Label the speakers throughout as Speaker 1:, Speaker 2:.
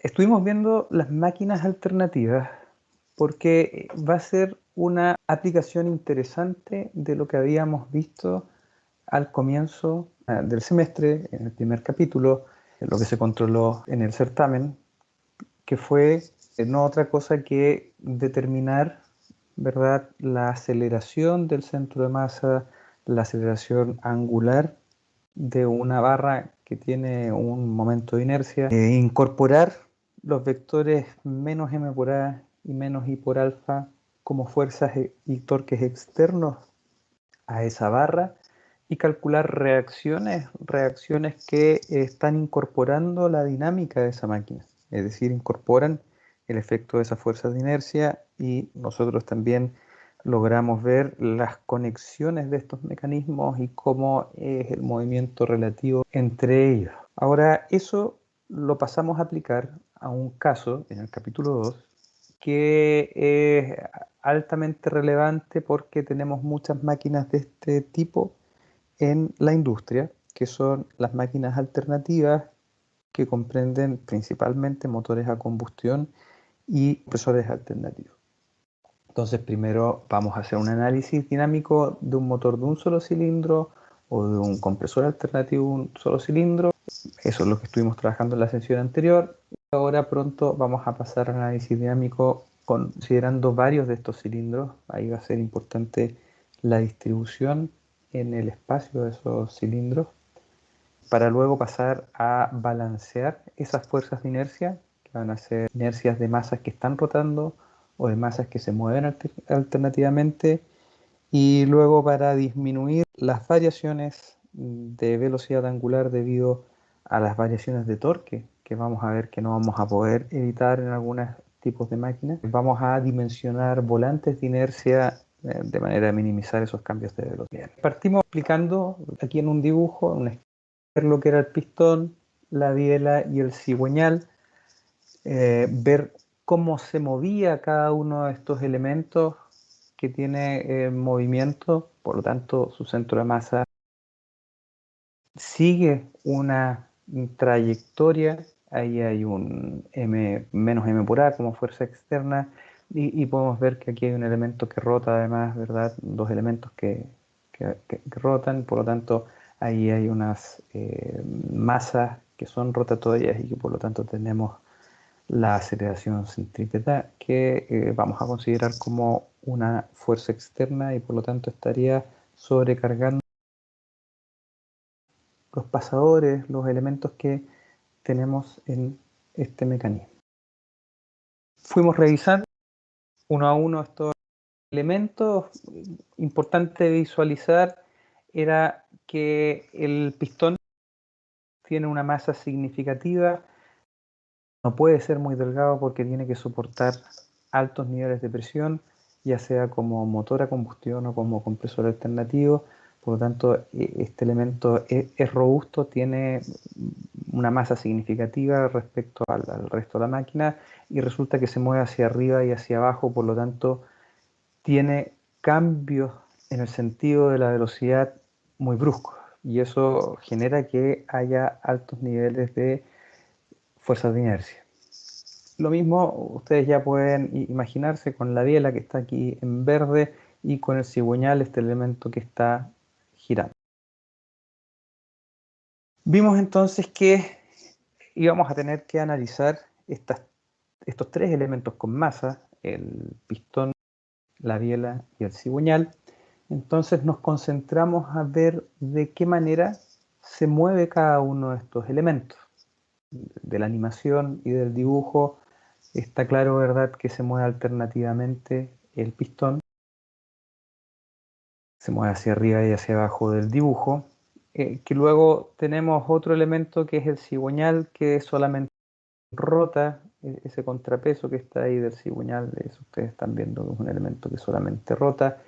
Speaker 1: Estuvimos viendo las máquinas alternativas porque va a ser una aplicación interesante de lo que habíamos visto al comienzo del semestre, en el primer capítulo, lo que se controló en el certamen, que fue no otra cosa que determinar, ¿verdad?, la aceleración del centro de masa, la aceleración angular de una barra que tiene un momento de inercia, incorporar los vectores menos m por a y menos i por alfa como fuerzas y torques externos a esa barra y calcular reacciones que están incorporando la dinámica de esa máquina, es decir, incorporan el efecto de esas fuerzas de inercia y nosotros también logramos ver las conexiones de estos mecanismos y cómo es el movimiento relativo entre ellos. Ahora, eso lo pasamos a aplicar a un caso en el capítulo 2 que es altamente relevante porque tenemos muchas máquinas de este tipo en la industria, que son las máquinas alternativas que comprenden principalmente motores a combustión y compresores alternativos. Entonces, primero vamos a hacer un análisis dinámico de un motor de un solo cilindro o de un compresor alternativo de un solo cilindro. Eso es lo que estuvimos trabajando en la sesión anterior. Ahora pronto vamos a pasar al análisis dinámico considerando varios de estos cilindros. Ahí va a ser importante la distribución en el espacio de esos cilindros para luego pasar a balancear esas fuerzas de inercia, que van a ser inercias de masas que están rotando o de masas que se mueven alternativamente, y luego para disminuir las variaciones de velocidad angular debido a las variaciones de torque, que vamos a ver que no vamos a poder evitar en algunos tipos de máquinas. Vamos a dimensionar volantes de inercia de manera a minimizar esos cambios de velocidad. Partimos explicando aquí en un dibujo, lo que era el pistón, la biela y el cigüeñal, ver cómo se movía cada uno de estos elementos que tiene movimiento, por lo tanto su centro de masa sigue una trayectoria, ahí hay un m menos m por a como fuerza externa, y podemos ver que aquí hay un elemento que rota además, ¿verdad? Dos elementos que rotan, por lo tanto ahí hay unas masas que son rotatorias y que por lo tanto tenemos la aceleración centrípeta que vamos a considerar como una fuerza externa y por lo tanto estaría sobrecargando los pasadores, los elementos que tenemos en este mecanismo. Fuimos revisando uno a uno estos elementos. Importante visualizar era que el pistón tiene una masa significativa, no puede ser muy delgado porque tiene que soportar altos niveles de presión, ya sea como motor a combustión o como compresor alternativo. Por lo tanto, este elemento es robusto, tiene una masa significativa respecto al resto de la máquina y resulta que se mueve hacia arriba y hacia abajo, por lo tanto, tiene cambios en el sentido de la velocidad muy bruscos y eso genera que haya altos niveles de fuerzas de inercia. Lo mismo ustedes ya pueden imaginarse con la biela que está aquí en verde y con el cigüeñal, este elemento que está girando. Vimos entonces que íbamos a tener que analizar estos tres elementos con masa, el pistón, la biela y el cigüeñal. Entonces nos concentramos a ver de qué manera se mueve cada uno de estos elementos. De la animación y del dibujo está claro, ¿verdad?, que se mueve alternativamente el pistón, se mueve hacia arriba y hacia abajo del dibujo, que luego tenemos otro elemento que es el cigüeñal, que solamente rota, ese contrapeso que está ahí del cigüeñal, eso ustedes están viendo que es un elemento que solamente rota,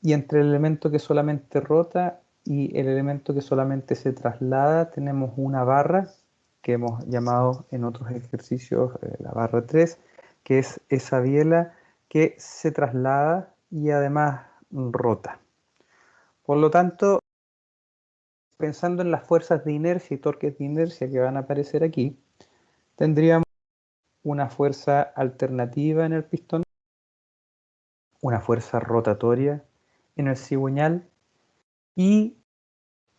Speaker 1: y entre el elemento que solamente rota y el elemento que solamente se traslada tenemos una barra que hemos llamado en otros ejercicios la barra 3, que es esa biela que se traslada y además rota. Por lo tanto, pensando en las fuerzas de inercia y torques de inercia que van a aparecer aquí, tendríamos una fuerza alternativa en el pistón, una fuerza rotatoria en el cigüeñal y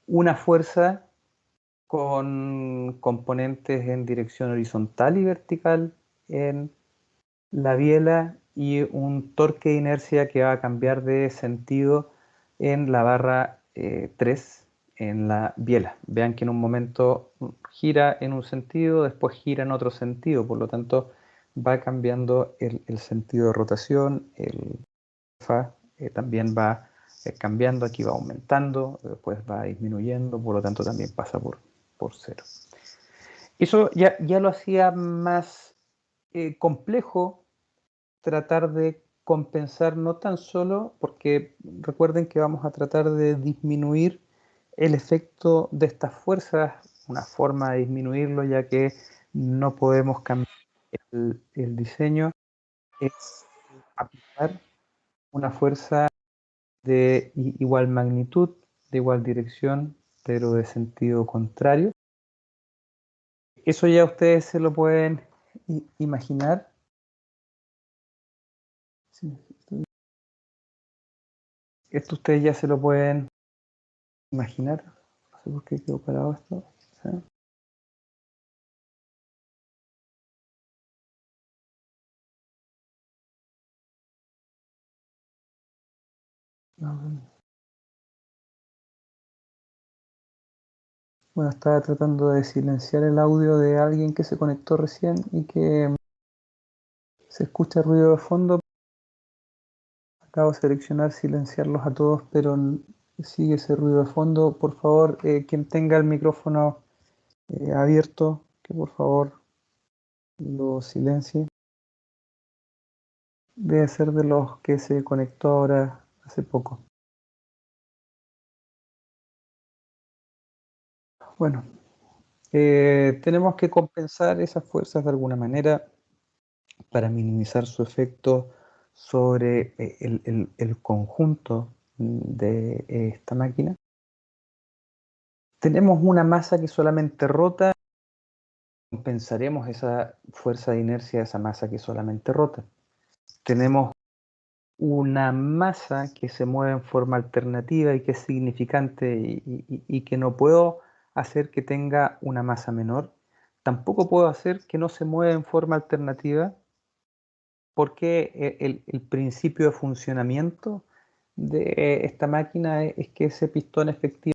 Speaker 1: una fuerza con componentes en dirección horizontal y vertical en la biela y un torque de inercia que va a cambiar de sentido en la barra 3 en la biela. Vean que en un momento gira en un sentido, después gira en otro sentido, por lo tanto va cambiando el sentido de rotación, el alfa también va cambiando, aquí va aumentando, después va disminuyendo, por lo tanto también pasa por cero. Eso ya lo hacía más complejo tratar de compensar no tan solo, porque recuerden que vamos a tratar de disminuir el efecto de estas fuerzas, una forma de disminuirlo ya que no podemos cambiar el diseño, es aplicar una fuerza de igual magnitud, de igual dirección, pero de sentido contrario. Eso ya ustedes se lo pueden imaginar. Esto ustedes ya se lo pueden imaginar. No sé por qué quedó parado esto. ¿Sí? No. Bueno, estaba tratando de silenciar el audio de alguien que se conectó recién y que se escucha ruido de fondo. Acabo de seleccionar silenciarlos a todos, pero sigue ese ruido de fondo. Por favor, quien tenga el micrófono abierto, que por favor lo silencie. Debe ser de los que se conectó ahora hace poco. Bueno, tenemos que compensar esas fuerzas de alguna manera para minimizar su efecto sobre el conjunto de esta máquina. Tenemos una masa que solamente rota, compensaremos esa fuerza de inercia de esa masa que solamente rota. Tenemos una masa que se mueve en forma alternativa y que es significante y que no puedo hacer que tenga una masa menor. Tampoco puedo hacer que no se mueva en forma alternativa porque el principio de funcionamiento de esta máquina es que ese pistón efectivo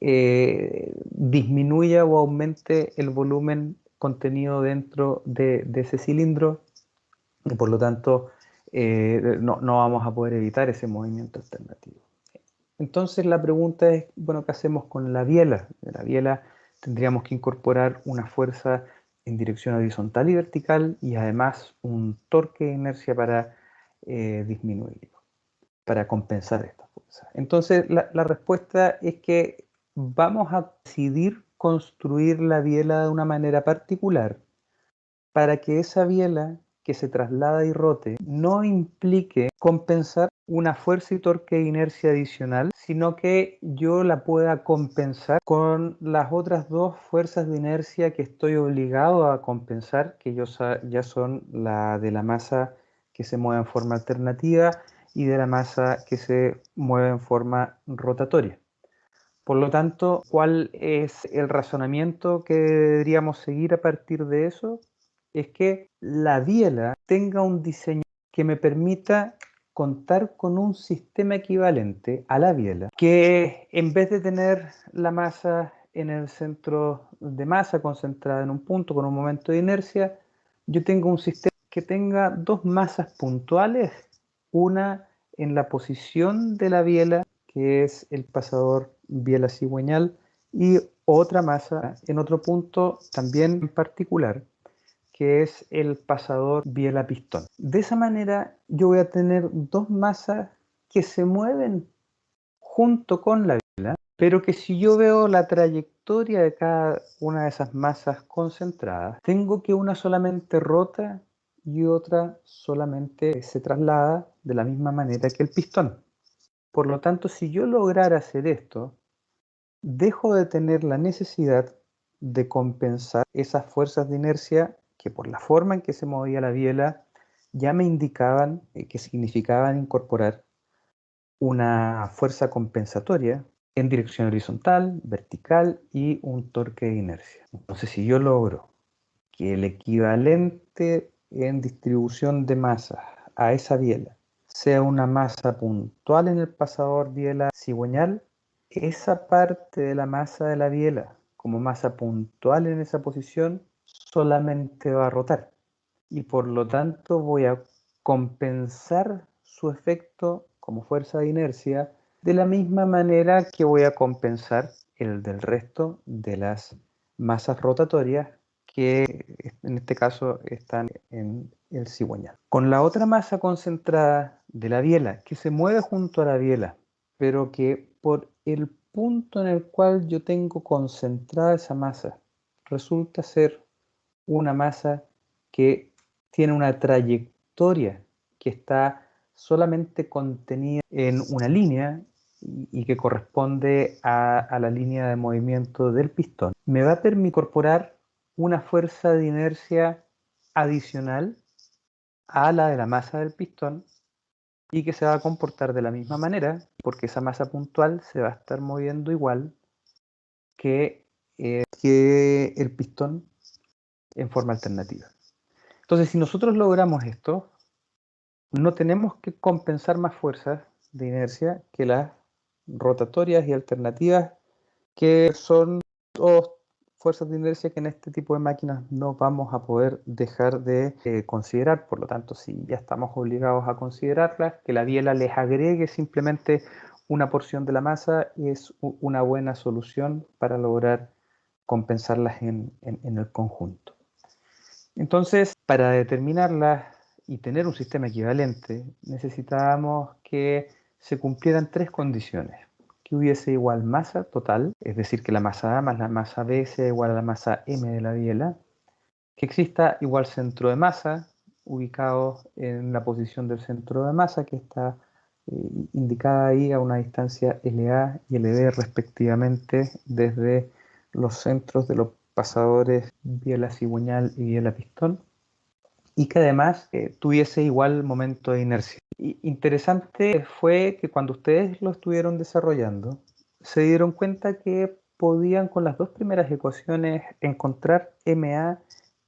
Speaker 1: disminuya o aumente el volumen contenido dentro de ese cilindro y por lo tanto no vamos a poder evitar ese movimiento alternativo. Entonces la pregunta es, bueno, ¿qué hacemos con la biela? En la biela tendríamos que incorporar una fuerza en dirección horizontal y vertical y además un torque de inercia para disminuirlo, para compensar esta fuerza. Entonces la respuesta es que vamos a decidir construir la biela de una manera particular para que esa biela que se traslada y rote no implique compensar una fuerza y torque de inercia adicional, sino que yo la pueda compensar con las otras dos fuerzas de inercia que estoy obligado a compensar, que ya son la de la masa que se mueve en forma alternativa y de la masa que se mueve en forma rotatoria. Por lo tanto, ¿cuál es el razonamiento que deberíamos seguir a partir de eso? Es que la biela tenga un diseño que me permita contar con un sistema equivalente a la biela, que en vez de tener la masa en el centro de masa concentrada en un punto con un momento de inercia, yo tengo un sistema que tenga dos masas puntuales, una en la posición de la biela, que es el pasador biela cigüeñal, y otra masa en otro punto también en particular, que es el pasador biela pistón. De esa manera yo voy a tener dos masas que se mueven junto con la biela, pero que si yo veo la trayectoria de cada una de esas masas concentradas, tengo que una solamente rota y otra solamente se traslada de la misma manera que el pistón. Por lo tanto, si yo lograra hacer esto, dejo de tener la necesidad de compensar esas fuerzas de inercia que por la forma en que se movía la biela ya me indicaban que significaban incorporar una fuerza compensatoria en dirección horizontal, vertical y un torque de inercia. Entonces, si yo logro que el equivalente en distribución de masas a esa biela sea una masa puntual en el pasador biela cigüeñal, esa parte de la masa de la biela como masa puntual en esa posición solamente va a rotar y por lo tanto voy a compensar su efecto como fuerza de inercia de la misma manera que voy a compensar el del resto de las masas rotatorias que en este caso están en el cigüeñal. Con la otra masa concentrada de la biela que se mueve junto a la biela, pero que por el punto en el cual yo tengo concentrada esa masa resulta ser una masa que tiene una trayectoria que está solamente contenida en una línea y que corresponde a la línea de movimiento del pistón, me va a permitir incorporar una fuerza de inercia adicional a la de la masa del pistón y que se va a comportar de la misma manera porque esa masa puntual se va a estar moviendo igual que el pistón en forma alternativa. Entonces, si nosotros logramos esto, no tenemos que compensar más fuerzas de inercia que las rotatorias y alternativas, que son dos fuerzas de inercia que en este tipo de máquinas no vamos a poder dejar de considerar. Por lo tanto, si ya estamos obligados a considerarlas, que la biela les agregue simplemente una porción de la masa es una buena solución para lograr compensarlas en el conjunto. Entonces, para determinarlas y tener un sistema equivalente, necesitábamos que se cumplieran tres condiciones. Que hubiese igual masa total, es decir, que la masa A más la masa B sea igual a la masa M de la biela. Que exista igual centro de masa, ubicado en la posición del centro de masa, que está indicada ahí a una distancia LA y LB respectivamente desde los centros de los pasadores biela cigüeñal y biela pistón, y que además tuviese igual momento de inercia. Y interesante fue que cuando ustedes lo estuvieron desarrollando, se dieron cuenta que podían con las dos primeras ecuaciones encontrar MA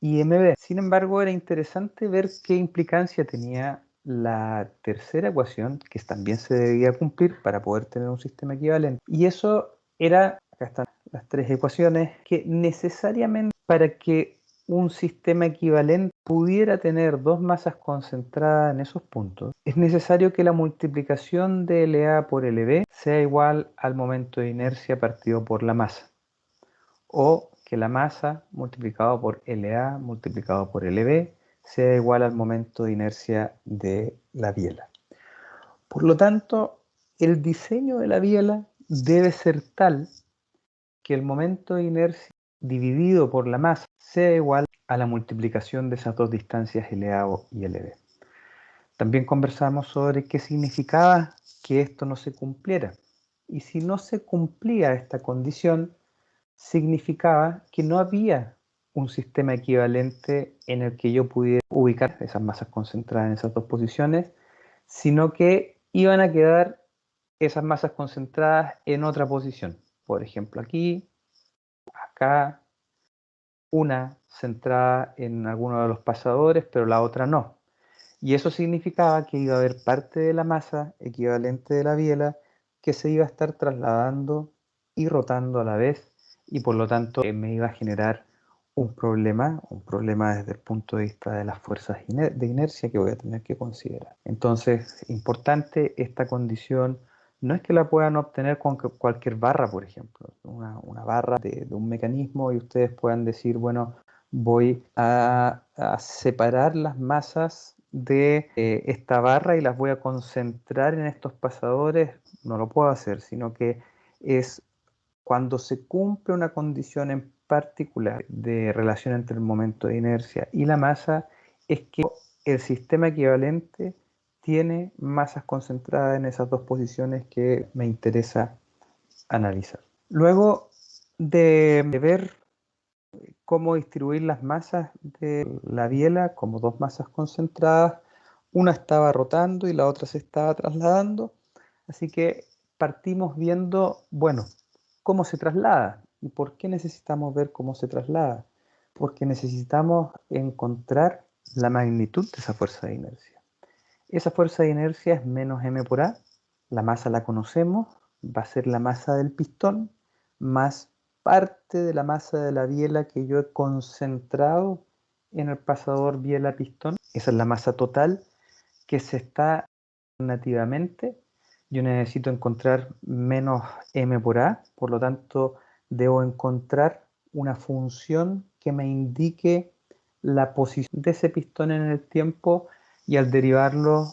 Speaker 1: y MB. Sin embargo, era interesante ver qué implicancia tenía la tercera ecuación, que también se debía cumplir para poder tener un sistema equivalente. Y eso era, acá están las tres ecuaciones, que necesariamente para que un sistema equivalente pudiera tener dos masas concentradas en esos puntos, es necesario que la multiplicación de LA por LB sea igual al momento de inercia partido por la masa, o que la masa multiplicado por LA multiplicado por LB sea igual al momento de inercia de la biela. Por lo tanto, el diseño de la biela debe ser tal que el momento de inercia dividido por la masa sea igual a la multiplicación de esas dos distancias LA y LB. También conversamos sobre qué significaba que esto no se cumpliera. Y si no se cumplía esta condición, significaba que no había un sistema equivalente en el que yo pudiera ubicar esas masas concentradas en esas dos posiciones, sino que iban a quedar esas masas concentradas en otra posición. Por ejemplo, aquí, acá, una centrada en alguno de los pasadores, pero la otra no. Y eso significaba que iba a haber parte de la masa equivalente de la biela que se iba a estar trasladando y rotando a la vez, y por lo tanto me iba a generar un problema desde el punto de vista de las fuerzas de inercia que voy a tener que considerar. Entonces, importante esta condición. No es que la puedan obtener con cualquier barra, por ejemplo, una barra de un mecanismo y ustedes puedan decir, bueno, voy a separar las masas de esta barra y las voy a concentrar en estos pasadores. No lo puedo hacer, sino que es cuando se cumple una condición en particular de relación entre el momento de inercia y la masa, es que el sistema equivalente tiene masas concentradas en esas dos posiciones que me interesa analizar. Luego de ver cómo distribuir las masas de la biela como dos masas concentradas. Una estaba rotando y la otra se estaba trasladando. Así que partimos viendo, bueno, cómo se traslada. ¿Y por qué necesitamos ver cómo se traslada? Porque necesitamos encontrar la magnitud de esa fuerza de inercia. Esa fuerza de inercia es menos m por a. La masa la conocemos, va a ser la masa del pistón más parte de la masa de la biela que yo he concentrado en el pasador biela-pistón. Esa es la masa total que se está nativamente. Yo necesito encontrar menos m por a, por lo tanto debo encontrar una función que me indique la posición de ese pistón en el tiempo, y al derivarlo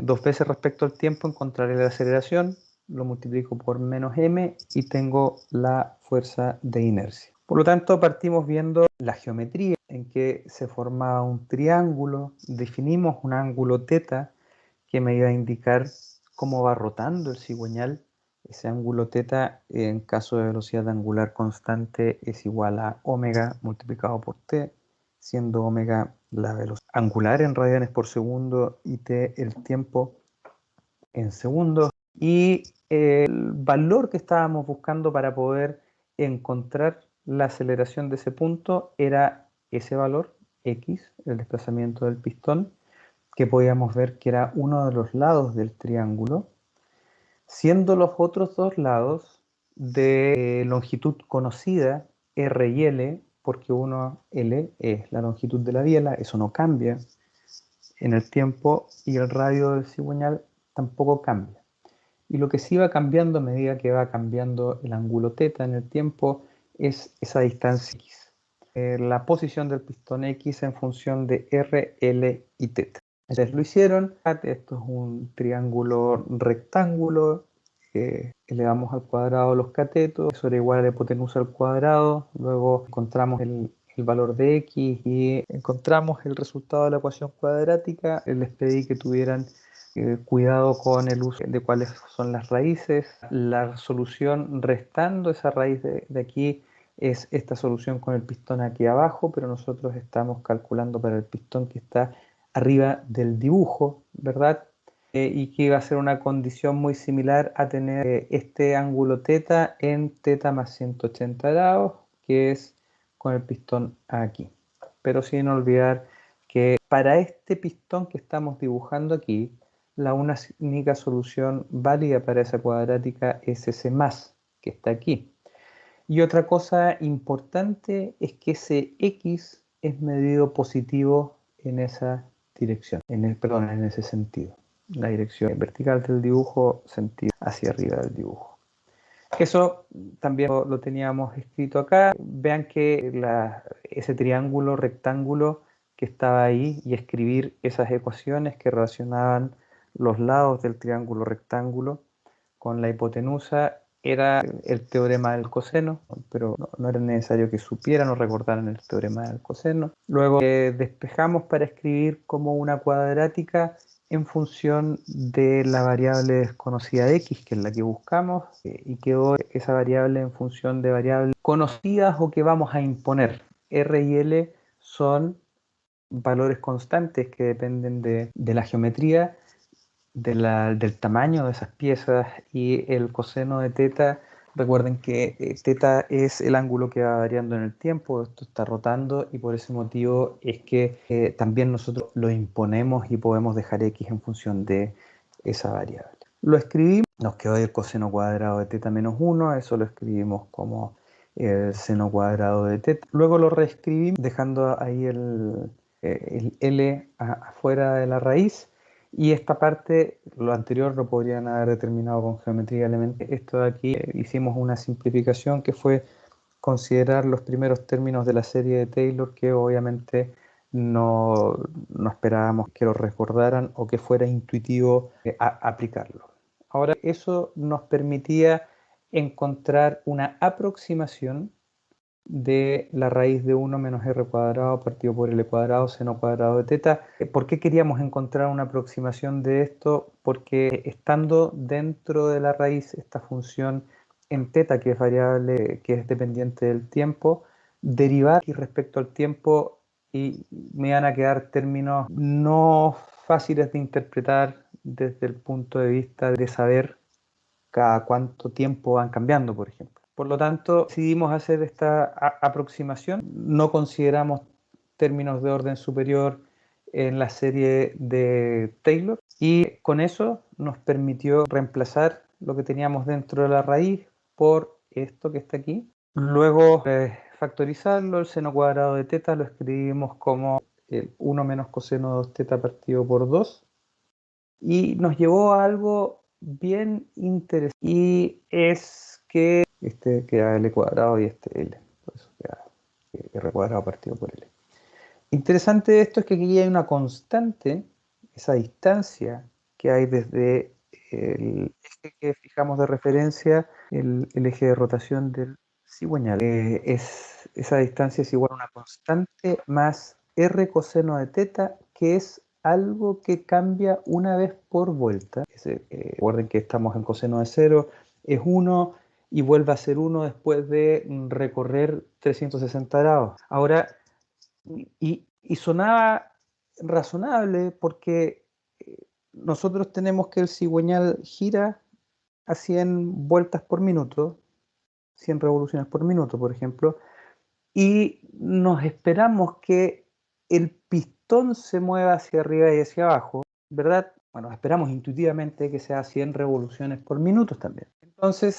Speaker 1: dos veces respecto al tiempo encontraré la aceleración, lo multiplico por menos m y tengo la fuerza de inercia. Por lo tanto, partimos viendo la geometría en que se formaba un triángulo, definimos un ángulo θ que me iba a indicar cómo va rotando el cigüeñal. Ese ángulo θ en caso de velocidad angular constante es igual a omega multiplicado por t, siendo omega la velocidad angular en radianes por segundo y t el tiempo en segundos. Y el valor que estábamos buscando para poder encontrar la aceleración de ese punto era ese valor, x, el desplazamiento del pistón, que podíamos ver que era uno de los lados del triángulo, siendo los otros dos lados de longitud conocida, R y L, porque uno, L, es la longitud de la biela, eso no cambia en el tiempo, y el radio del cigüeñal tampoco cambia. Y lo que sí va cambiando a medida que va cambiando el ángulo θ en el tiempo es esa distancia x. La posición del pistón x en función de R, L y θ. Entonces lo hicieron. Esto es un triángulo rectángulo. Elevamos al cuadrado los catetos. Eso era igual a la hipotenusa al cuadrado. Luego encontramos el valor de x y encontramos el resultado de la ecuación cuadrática. Les pedí que tuvieran cuidado con el uso de cuáles son las raíces. La solución restando esa raíz de aquí es esta solución con el pistón aquí abajo, pero nosotros estamos calculando para el pistón que está arriba del dibujo, ¿verdad? Y que iba a ser una condición muy similar a tener este ángulo θ en θ más 180 grados, que es con el pistón aquí. Pero sin olvidar que para este pistón que estamos dibujando aquí, la única solución válida para esa cuadrática es ese más que está aquí. Y otra cosa importante es que ese x es medido positivo en esa dirección, en ese sentido. La dirección vertical del dibujo, sentido hacia arriba del dibujo. Eso también lo teníamos escrito acá. Vean que ese triángulo rectángulo que estaba ahí, y escribir esas ecuaciones que relacionaban los lados del triángulo rectángulo con la hipotenusa, era el teorema del coseno, pero no era necesario que supieran o recordaran el teorema del coseno. Luego despejamos para escribir como una cuadrática en función de la variable desconocida x, que es la que buscamos, y quedó esa variable en función de variables conocidas o que vamos a imponer. R y L son valores constantes que dependen de la geometría, del tamaño de esas piezas, y el coseno de θ. Recuerden que θ es el ángulo que va variando en el tiempo, esto está rotando, y por ese motivo es que también nosotros lo imponemos y podemos dejar x en función de esa variable. Lo escribimos, nos quedó el coseno cuadrado de θ menos 1, eso lo escribimos como el seno cuadrado de θ. Luego lo reescribimos dejando ahí el L afuera de la raíz. Y esta parte, lo anterior lo podrían haber determinado con geometría elemental. Esto de aquí hicimos una simplificación que fue considerar los primeros términos de la serie de Taylor, que obviamente no esperábamos que lo recordaran o que fuera intuitivo aplicarlo. Ahora, eso nos permitía encontrar una aproximación de la raíz de 1 menos r cuadrado partido por l cuadrado seno cuadrado de θ. ¿Por qué queríamos encontrar una aproximación de esto? Porque estando dentro de la raíz esta función en θ, que es variable, que es dependiente del tiempo, derivar y respecto al tiempo y me van a quedar términos no fáciles de interpretar desde el punto de vista de saber cada cuánto tiempo van cambiando, por ejemplo. Por lo tanto, decidimos hacer esta aproximación. No consideramos términos de orden superior en la serie de Taylor y con eso nos permitió reemplazar lo que teníamos dentro de la raíz por esto que está aquí. Luego factorizarlo, el seno cuadrado de teta lo escribimos como el 1 menos coseno de 2 teta partido por 2 y nos llevó a algo bien interesante y es que este queda L cuadrado y este L, por eso queda R cuadrado partido por L. Interesante de esto es que aquí hay una constante, esa distancia que hay desde el eje que fijamos de referencia, el eje de rotación del cigüeñal. Esa distancia es igual a una constante más R coseno de teta, que es algo que cambia una vez por vuelta. Recuerden que estamos en coseno de 0, es 1 y vuelve a ser 1 después de recorrer 360 grados. Ahora, y sonaba razonable porque nosotros tenemos que el cigüeñal gira a 100 vueltas por minuto, 100 revoluciones por minuto, por ejemplo, y nos esperamos que el pistón se mueva hacia arriba y hacia abajo, ¿verdad? Bueno, esperamos intuitivamente que sea 100 revoluciones por minuto también. Entonces,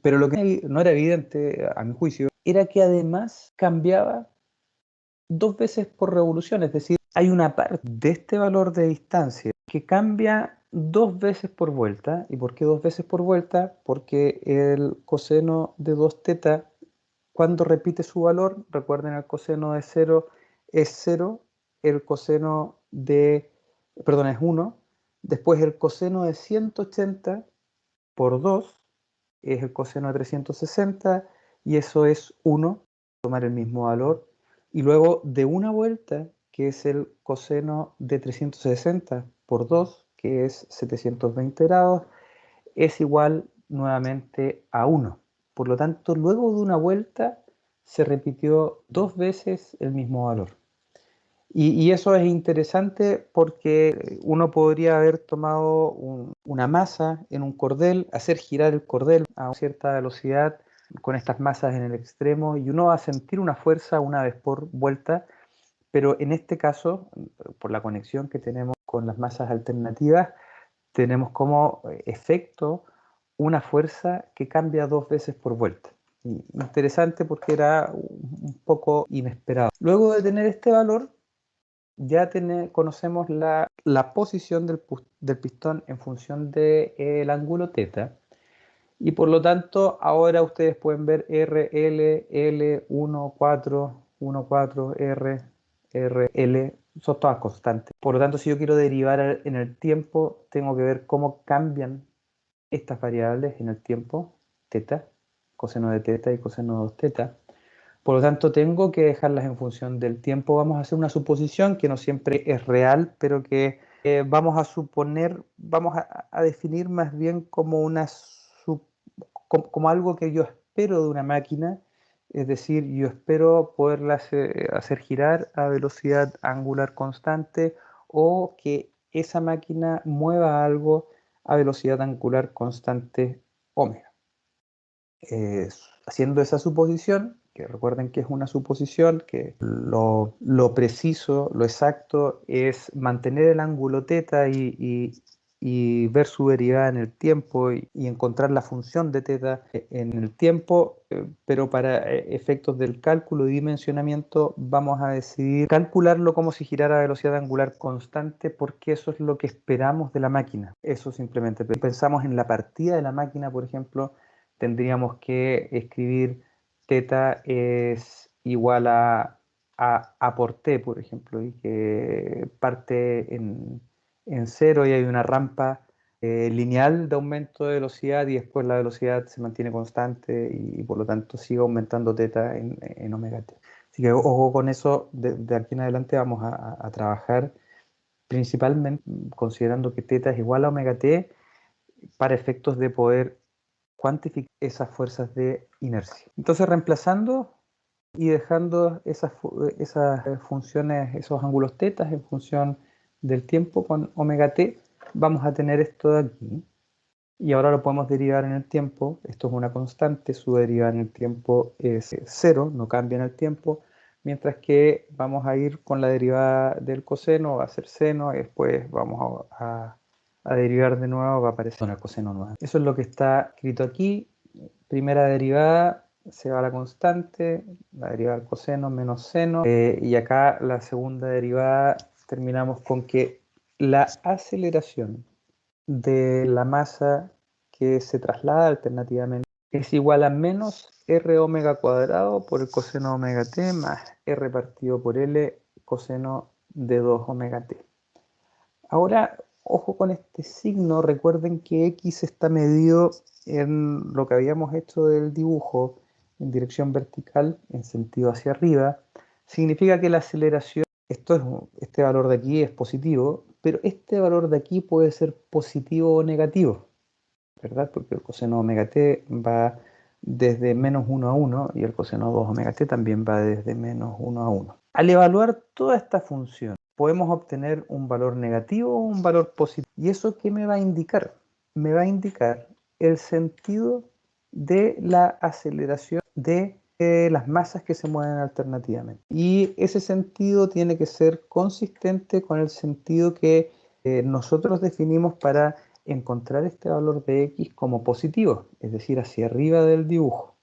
Speaker 1: pero lo que no era evidente, a mi juicio, era que además cambiaba 2 veces por revolución, es decir, hay una parte de este valor de distancia que cambia 2 veces por vuelta. ¿Y por qué 2 veces por vuelta? Porque el coseno de 2 teta, cuando repite su valor, recuerden el coseno de 0 es 0, el coseno de, perdón, es 1, después el coseno de 180 por 2 es el coseno de 360 y eso es 1, tomar el mismo valor, y luego de una vuelta, que es el coseno de 360 por 2, que es 720 grados, es igual nuevamente a 1. Por lo tanto, luego de una vuelta se repitió 2 veces el mismo valor. Y eso es interesante porque uno podría haber tomado una masa en un cordel, hacer girar el cordel a cierta velocidad con estas masas en el extremo y uno va a sentir una fuerza una vez por vuelta, pero en este caso, por la conexión que tenemos con las masas alternativas, tenemos como efecto una fuerza que cambia 2 veces por vuelta. Y interesante porque era un poco inesperado. Luego de tener este valor, ya conocemos la posición del pistón en función del ángulo teta y por lo tanto ahora ustedes pueden ver R, L, L, 1, 4, 1, 4, R, R, L, son todas constantes. Por lo tanto, si yo quiero derivar en el tiempo, tengo que ver cómo cambian estas variables en el tiempo, teta, coseno de teta y coseno de 2 teta. Por lo tanto, tengo que dejarlas en función del tiempo. Vamos a hacer una suposición que no siempre es real, pero que vamos a suponer, vamos a definir más bien como, como algo que yo espero de una máquina. Es decir, yo espero poderla hacer girar a velocidad angular constante o que esa máquina mueva algo a velocidad angular constante omega. Haciendo esa suposición, que recuerden que es una suposición, que lo preciso, lo exacto, es mantener el ángulo teta y ver su derivada en el tiempo y encontrar la función de teta en el tiempo, pero para efectos del cálculo y dimensionamiento vamos a decidir calcularlo como si girara a velocidad angular constante porque eso es lo que esperamos de la máquina. Eso simplemente. Pensamos en la partida de la máquina, por ejemplo, tendríamos que escribir teta es igual a por t, por ejemplo, y que parte en 0 y hay una rampa lineal de aumento de velocidad y después la velocidad se mantiene constante y por lo tanto sigue aumentando teta en omega t. Así que ojo con eso, de aquí en adelante vamos a trabajar principalmente considerando que teta es igual a omega t para efectos de poder cuantificar esas fuerzas de inercia. Entonces, reemplazando y dejando esas funciones, esos ángulos tetas en función del tiempo con omega t, vamos a tener esto de aquí. Y ahora lo podemos derivar en el tiempo. Esto es una constante, su derivada en el tiempo es 0, no cambia en el tiempo. Mientras que vamos a ir con la derivada del coseno, va a ser seno, y después vamos a derivar de nuevo, va a aparecer el coseno nuevo. Eso es lo que está escrito aquí. Primera derivada se va a la constante, la derivada del coseno menos seno. Y acá la segunda derivada terminamos con que la aceleración de la masa que se traslada alternativamente es igual a menos r omega cuadrado por el coseno omega t más r partido por l coseno de 2 omega t. Ahora, ojo con este signo, recuerden que x está medido en lo que habíamos hecho del dibujo en dirección vertical, en sentido hacia arriba. Significa que la aceleración, este valor de aquí es positivo, pero este valor de aquí puede ser positivo o negativo, ¿verdad? Porque el coseno omega t va desde menos 1 a 1 y el coseno 2 omega t también va desde menos 1 a 1. Al evaluar toda esta función, podemos obtener un valor negativo o un valor positivo. ¿Y eso qué me va a indicar? Me va a indicar el sentido de la aceleración de las masas que se mueven alternativamente. Y ese sentido tiene que ser consistente con el sentido que nosotros definimos para encontrar este valor de x como positivo, es decir, hacia arriba del dibujo.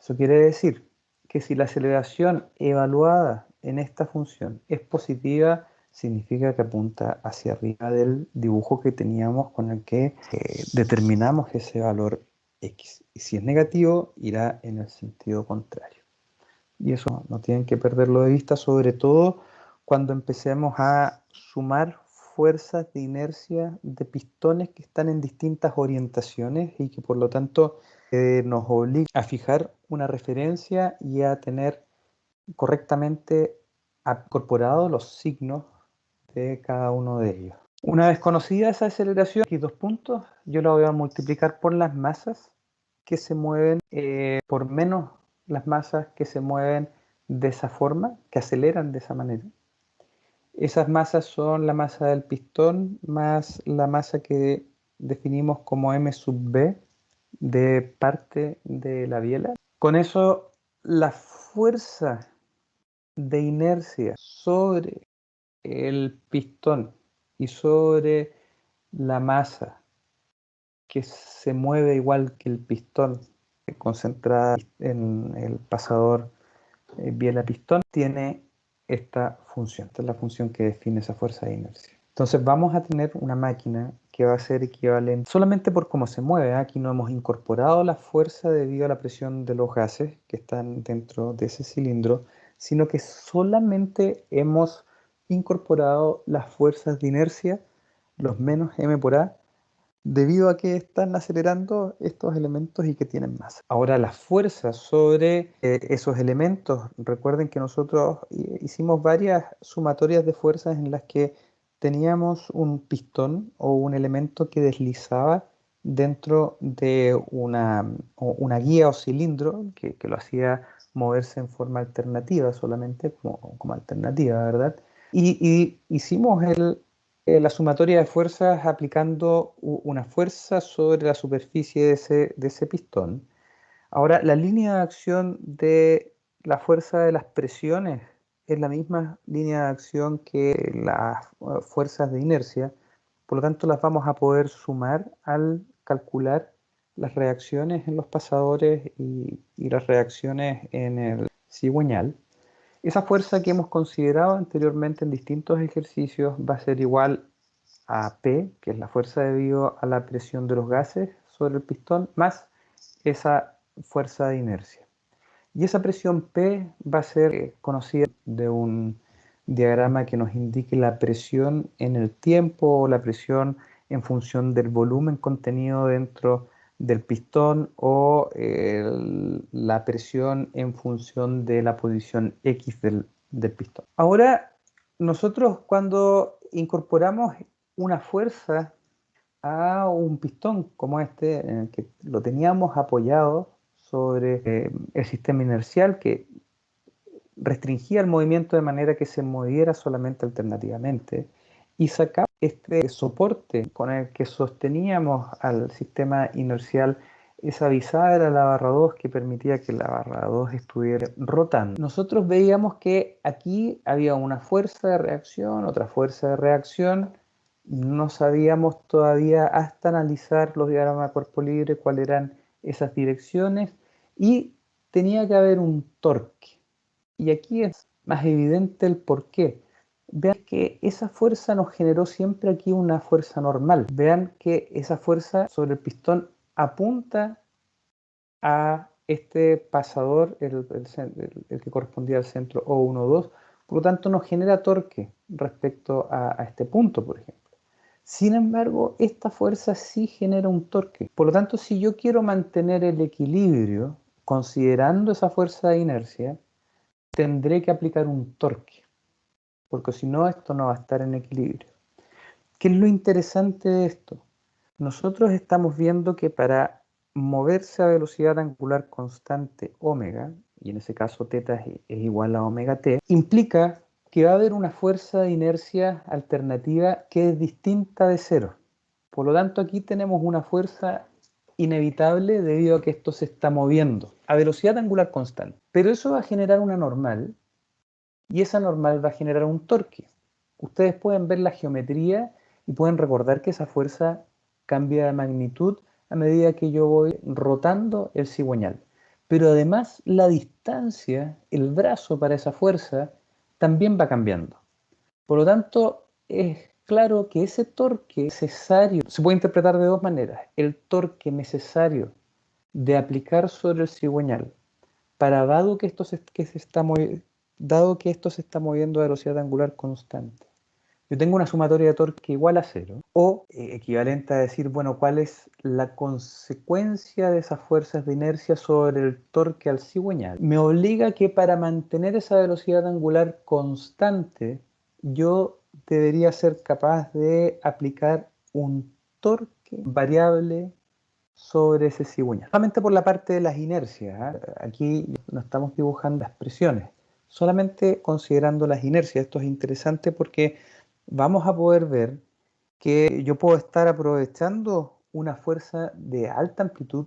Speaker 1: Eso quiere decir que si la aceleración evaluada en esta función es positiva, significa que apunta hacia arriba del dibujo que teníamos con el que determinamos ese valor x. Y si es negativo, irá en el sentido contrario. Y eso no tienen que perderlo de vista, sobre todo cuando empecemos a sumar fuerzas de inercia de pistones que están en distintas orientaciones y que por lo tanto nos obliga a fijar una referencia y a tener correctamente incorporados los signos de cada uno de ellos. Una vez conocida esa aceleración, aquí 2 puntos, yo la voy a multiplicar por las masas que se mueven, por menos las masas que se mueven de esa forma, que aceleran de esa manera. Esas masas son la masa del pistón más la masa que definimos como m sub b de parte de la biela. Con eso, la fuerza de inercia sobre el pistón y sobre la masa que se mueve igual que el pistón, concentrada en el pasador biela-pistón, tiene esta función. Esta es la función que define esa fuerza de inercia. Entonces vamos a tener una máquina que va a ser equivalente solamente por cómo se mueve. Aquí no hemos incorporado la fuerza debido a la presión de los gases que están dentro de ese cilindro, sino que solamente hemos incorporado las fuerzas de inercia, los menos m por a, debido a que están acelerando estos elementos y que tienen masa. Ahora, las fuerzas sobre esos elementos, recuerden que nosotros hicimos varias sumatorias de fuerzas en las que teníamos un pistón o un elemento que deslizaba dentro de una guía o cilindro que lo hacía moverse en forma alternativa, solamente como alternativa, ¿verdad? Y hicimos la sumatoria de fuerzas aplicando una fuerza sobre la superficie de ese pistón. Ahora, la línea de acción de la fuerza de las presiones es la misma línea de acción que las fuerzas de inercia, por lo tanto las vamos a poder sumar al calcular las reacciones en los pasadores y las reacciones en el cigüeñal. Esa fuerza que hemos considerado anteriormente en distintos ejercicios va a ser igual a P, que es la fuerza debido a la presión de los gases sobre el pistón, más esa fuerza de inercia. Y esa presión P va a ser conocida de un diagrama que nos indique la presión en el tiempo o la presión en función del volumen contenido dentro del pistón o la presión en función de la posición X del pistón. Ahora, nosotros cuando incorporamos una fuerza a un pistón como este, en el que lo teníamos apoyado sobre el sistema inercial, que restringía el movimiento de manera que se moviera solamente alternativamente y sacaba este soporte con el que sosteníamos al sistema inercial, esa bisagra, la barra 2, que permitía que la barra 2 estuviera rotando. Nosotros veíamos que aquí había una fuerza de reacción, otra fuerza de reacción. No sabíamos todavía, hasta analizar los diagramas de cuerpo libre, cuáles eran esas direcciones, y tenía que haber un torque. Y aquí es más evidente el por qué. Vean que esa fuerza nos generó siempre aquí una fuerza normal. Vean que esa fuerza sobre el pistón apunta a este pasador, el que correspondía al centro O1,2. Por lo tanto, nos genera torque respecto a este punto, por ejemplo. Sin embargo, esta fuerza sí genera un torque. Por lo tanto, si yo quiero mantener el equilibrio, considerando esa fuerza de inercia, tendré que aplicar un torque, porque si no, esto no va a estar en equilibrio. ¿Qué es lo interesante de esto? Nosotros estamos viendo que para moverse a velocidad angular constante omega, y en ese caso θ es igual a omega t, implica que va a haber una fuerza de inercia alternativa que es distinta de cero. Por lo tanto, aquí tenemos una fuerza inevitable debido a que esto se está moviendo a velocidad angular constante. Pero eso va a generar una normal, y esa normal va a generar un torque. Ustedes pueden ver la geometría y pueden recordar que esa fuerza cambia de magnitud a medida que yo voy rotando el cigüeñal. Pero además la distancia, el brazo para esa fuerza, también va cambiando. Por lo tanto, es claro que ese torque necesario se puede interpretar de dos maneras. El torque necesario de aplicar sobre el cigüeñal para dado que esto se está moviendo a velocidad angular constante, yo tengo una sumatoria de torque igual a cero, o equivalente a decir, bueno, ¿cuál es la consecuencia de esas fuerzas de inercia sobre el torque al cigüeñal? Me obliga que para mantener esa velocidad angular constante, yo debería ser capaz de aplicar un torque variable sobre ese cigüeñal. Solamente por la parte de las inercias, ¿eh? Aquí no estamos dibujando las presiones, solamente considerando las inercias. Esto es interesante porque vamos a poder ver que yo puedo estar aprovechando una fuerza de alta amplitud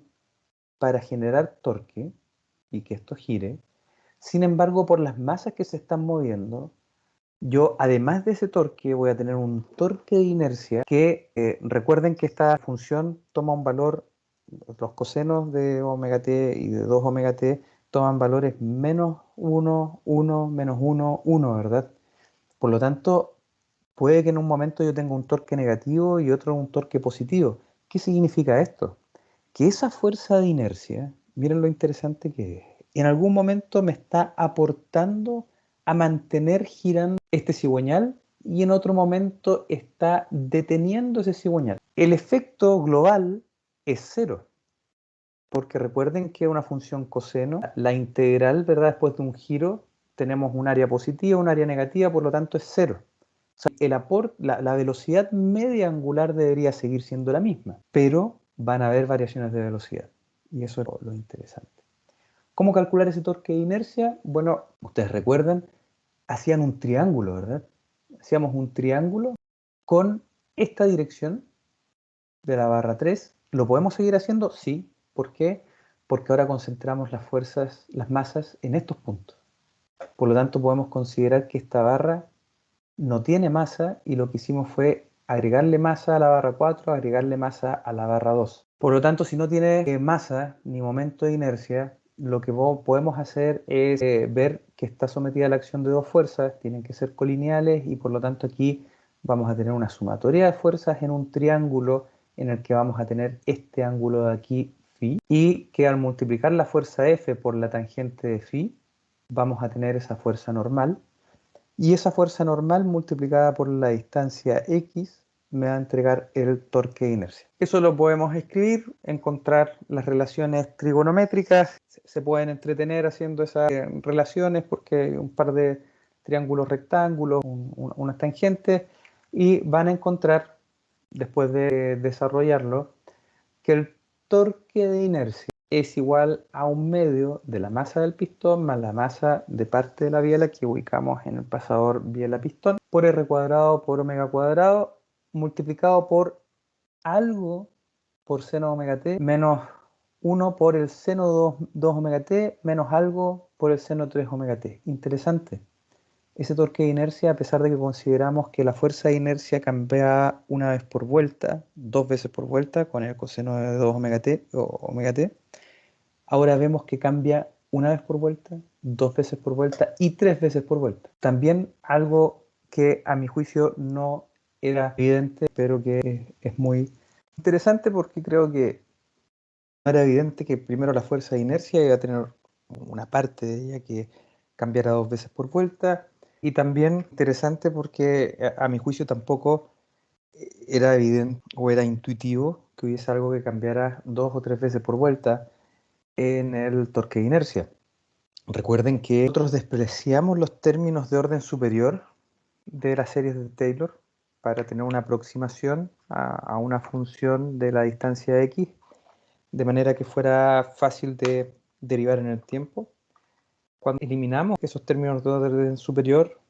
Speaker 1: para generar torque y que esto gire. Sin embargo, por las masas que se están moviendo, yo además de ese torque voy a tener un torque de inercia que recuerden que esta función toma un valor, los cosenos de omega t y de 2 omega t toman valores menos 1, 1, menos 1, 1, ¿verdad? Por lo tanto, puede que en un momento yo tenga un torque negativo y otro un torque positivo. ¿Qué significa esto? Que esa fuerza de inercia, miren lo interesante que es, en algún momento me está aportando a mantener girando este cigüeñal y en otro momento está deteniendo ese cigüeñal. El efecto global es cero, porque recuerden que una función coseno, la integral, ¿verdad? Después de un giro tenemos un área positiva, un área negativa, por lo tanto es cero. O sea, la velocidad media angular debería seguir siendo la misma, pero van a haber variaciones de velocidad. Y eso es lo interesante. ¿Cómo calcular ese torque de inercia? Bueno, ustedes recuerdan, hacían un triángulo, ¿verdad? Hacíamos un triángulo con esta dirección de la barra 3. ¿Lo podemos seguir haciendo? Sí. ¿Por qué? Porque ahora concentramos las fuerzas, las masas en estos puntos. Por lo tanto, podemos considerar que esta barra no tiene masa y lo que hicimos fue agregarle masa a la barra 4, agregarle masa a la barra 2. Por lo tanto, si no tiene masa ni momento de inercia, lo que podemos hacer es ver que está sometida a la acción de dos fuerzas, tienen que ser colineales y por lo tanto aquí vamos a tener una sumatoria de fuerzas en un triángulo en el que vamos a tener este ángulo de aquí, phi, y que al multiplicar la fuerza F por la tangente de phi, vamos a tener esa fuerza normal. Y esa fuerza normal multiplicada por la distancia x me va a entregar el torque de inercia. Eso lo podemos escribir, encontrar las relaciones trigonométricas. Se pueden entretener haciendo esas relaciones porque hay un par de triángulos rectángulos, unas tangentes, y van a encontrar, después de desarrollarlo, que el torque de inercia es igual a un medio de la masa del pistón más la masa de parte de la biela que ubicamos en el pasador biela-pistón por R cuadrado por omega cuadrado multiplicado por algo por seno omega t menos 1 por el seno 2 omega t menos algo por el seno 3 omega t. Interesante. Ese torque de inercia, a pesar de que consideramos que la fuerza de inercia cambia una vez por vuelta, 2 veces por vuelta con el coseno de 2 omega t o omega t, ahora vemos que cambia una vez por vuelta, 2 veces por vuelta y 3 veces por vuelta. También algo que a mi juicio no era evidente, pero que es muy interesante porque creo que no era evidente que primero la fuerza de inercia iba a tener una parte de ella que cambiara 2 veces por vuelta. Y también interesante porque a mi juicio tampoco era evidente o era intuitivo que hubiese algo que cambiara 2 o 3 veces por vuelta en el torque de inercia. Recuerden que nosotros despreciamos los términos de orden superior de las series de Taylor para tener una aproximación a una función de la distancia x de manera que fuera fácil de derivar en el tiempo. Cuando eliminamos esos términos de orden superior,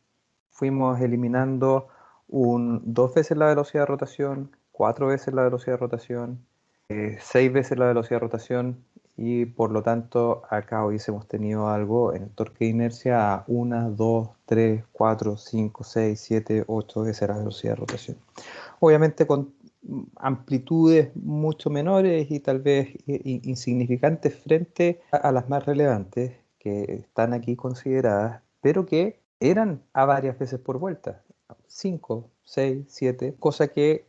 Speaker 1: fuimos eliminando 2 veces la velocidad de rotación, 4 veces la velocidad de rotación, 6 veces la velocidad de rotación y por lo tanto acá hubiésemos tenido algo en el torque de inercia a 1, 2, 3, 4, 5, 6, 7, 8 veces la velocidad de rotación. Obviamente con amplitudes mucho menores y tal vez insignificantes frente a las más relevantes que están aquí consideradas, pero que eran a varias veces por vuelta, 5, 6, 7, cosa que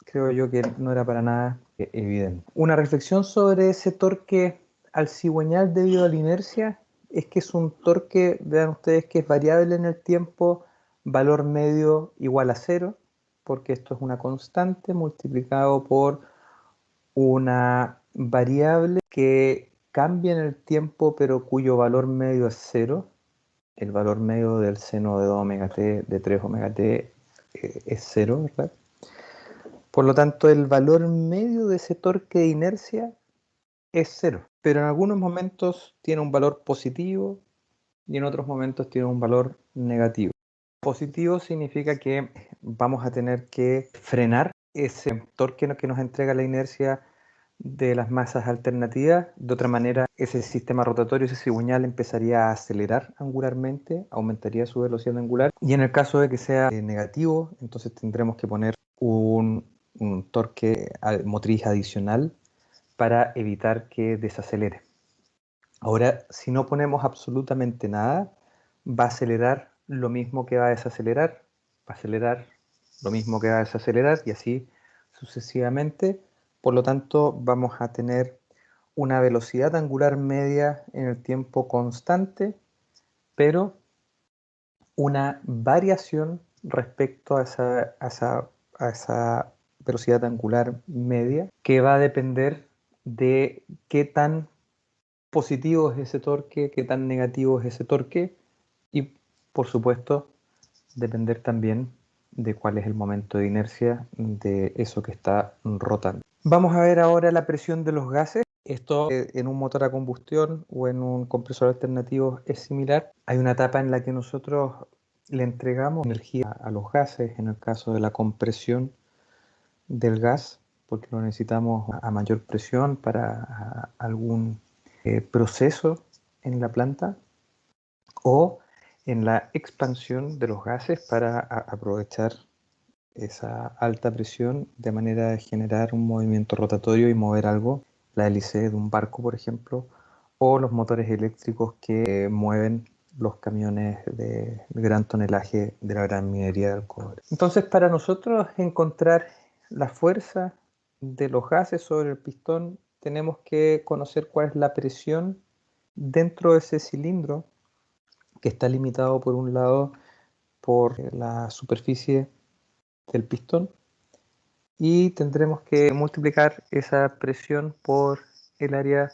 Speaker 1: creo yo que no era para nada evidente. Una reflexión sobre ese torque al cigüeñal debido a la inercia es que es un torque, vean ustedes, que es variable en el tiempo, valor medio igual a 0, porque esto es una constante multiplicado por una variable que cambia en el tiempo pero cuyo valor medio es 0. El valor medio del seno de 2 omega t de 3 omega t es 0, ¿verdad? Por lo tanto, el valor medio de ese torque de inercia es 0, pero en algunos momentos tiene un valor positivo y en otros momentos tiene un valor negativo. Positivo significa que vamos a tener que frenar ese torque que nos entrega la inercia de las masas alternativas. De otra manera, ese sistema rotatorio, ese cigüeñal, empezaría a acelerar angularmente, aumentaría su velocidad angular. Y en el caso de que sea negativo, entonces tendremos que poner un torque motriz adicional para evitar que desacelere. Ahora, si no ponemos absolutamente nada, va a acelerar lo mismo que va a desacelerar, va a acelerar lo mismo que va a desacelerar y así sucesivamente. Por lo tanto, vamos a tener una velocidad angular media en el tiempo constante, pero una variación respecto a esa velocidad angular media que va a depender de qué tan positivo es ese torque, qué tan negativo es ese torque y por supuesto depender también de cuál es el momento de inercia de eso que está rotando. Vamos a ver ahora la presión de los gases. Esto en un motor a combustión o en un compresor alternativo es similar. Hay una etapa en la que nosotros le entregamos energía a los gases, en el caso de la compresión del gas, porque lo necesitamos a mayor presión para algún proceso en la planta o en la expansión de los gases para aprovechar esa alta presión de manera de generar un movimiento rotatorio y mover algo, la hélice de un barco, por ejemplo, o los motores eléctricos que mueven los camiones de gran tonelaje de la gran minería del cobre. Entonces, para nosotros encontrar la fuerza de los gases sobre el pistón, tenemos que conocer cuál es la presión dentro de ese cilindro que está limitado por un lado por la superficie del pistón y tendremos que multiplicar esa presión por el área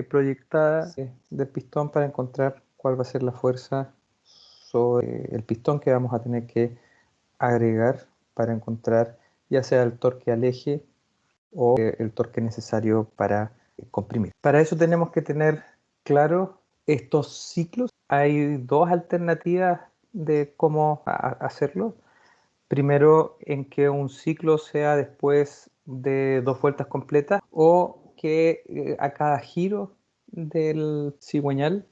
Speaker 1: proyectada del pistón para encontrar cuál va a ser la fuerza sobre el pistón que vamos a tener que agregar para encontrar ya sea el torque al eje o el torque necesario para comprimir. Para eso tenemos que tener claro estos ciclos. Hay dos alternativas de cómo hacerlo. Primero, en que un ciclo sea después de 2 vueltas completas, o que a cada giro del cigüeñal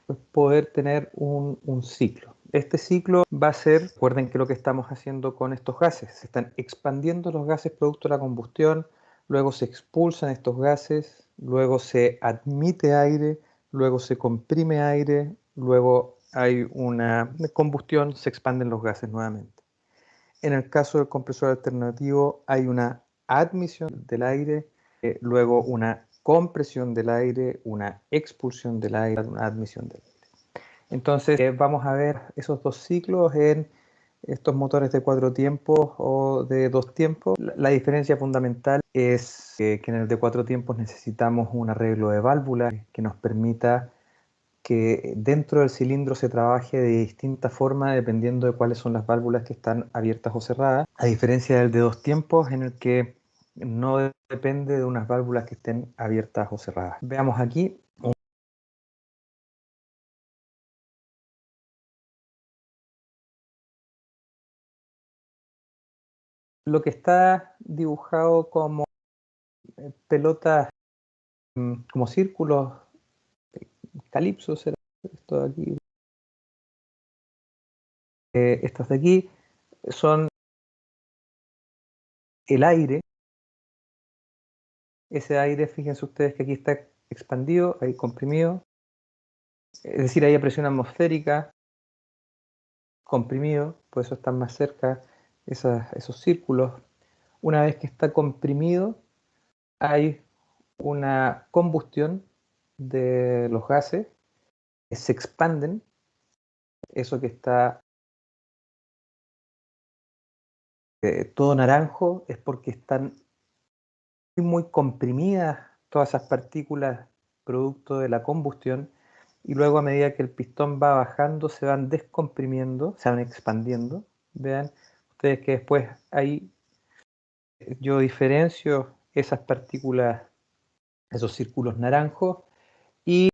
Speaker 1: pues, poder tener un ciclo. Este ciclo va a ser, recuerden que lo que estamos haciendo con estos gases, se están expandiendo los gases producto de la combustión, luego se expulsan estos gases, luego se admite aire, luego se comprime aire, luego hay una combustión, se expanden los gases nuevamente. En el caso del compresor alternativo hay una admisión del aire, luego una compresión del aire, una expulsión del aire, una admisión del aire. Entonces vamos a ver esos dos ciclos en estos motores de 4 tiempos o de 2 tiempos. La diferencia fundamental es que en el de 4 tiempos necesitamos un arreglo de válvulas que nos permita que dentro del cilindro se trabaje de distinta forma dependiendo de cuáles son las válvulas que están abiertas o cerradas, a diferencia del de 2 tiempos en el que no depende de unas válvulas que estén abiertas o cerradas. Veamos aquí. Lo que está dibujado como pelotas, como círculos, calipsos, esto de aquí, estas de aquí, son el aire. Ese aire, fíjense ustedes que aquí está expandido, ahí comprimido, es decir, hay a presión atmosférica, comprimido, por eso están más cerca esos círculos. Una vez que está comprimido, hay una combustión de los gases, que se expanden, eso que está todo naranjo es porque están muy comprimidas todas esas partículas producto de la combustión, y luego a medida que el pistón va bajando se van descomprimiendo, se van expandiendo. Vean ustedes que después ahí yo diferencio esas partículas, esos círculos naranjos, y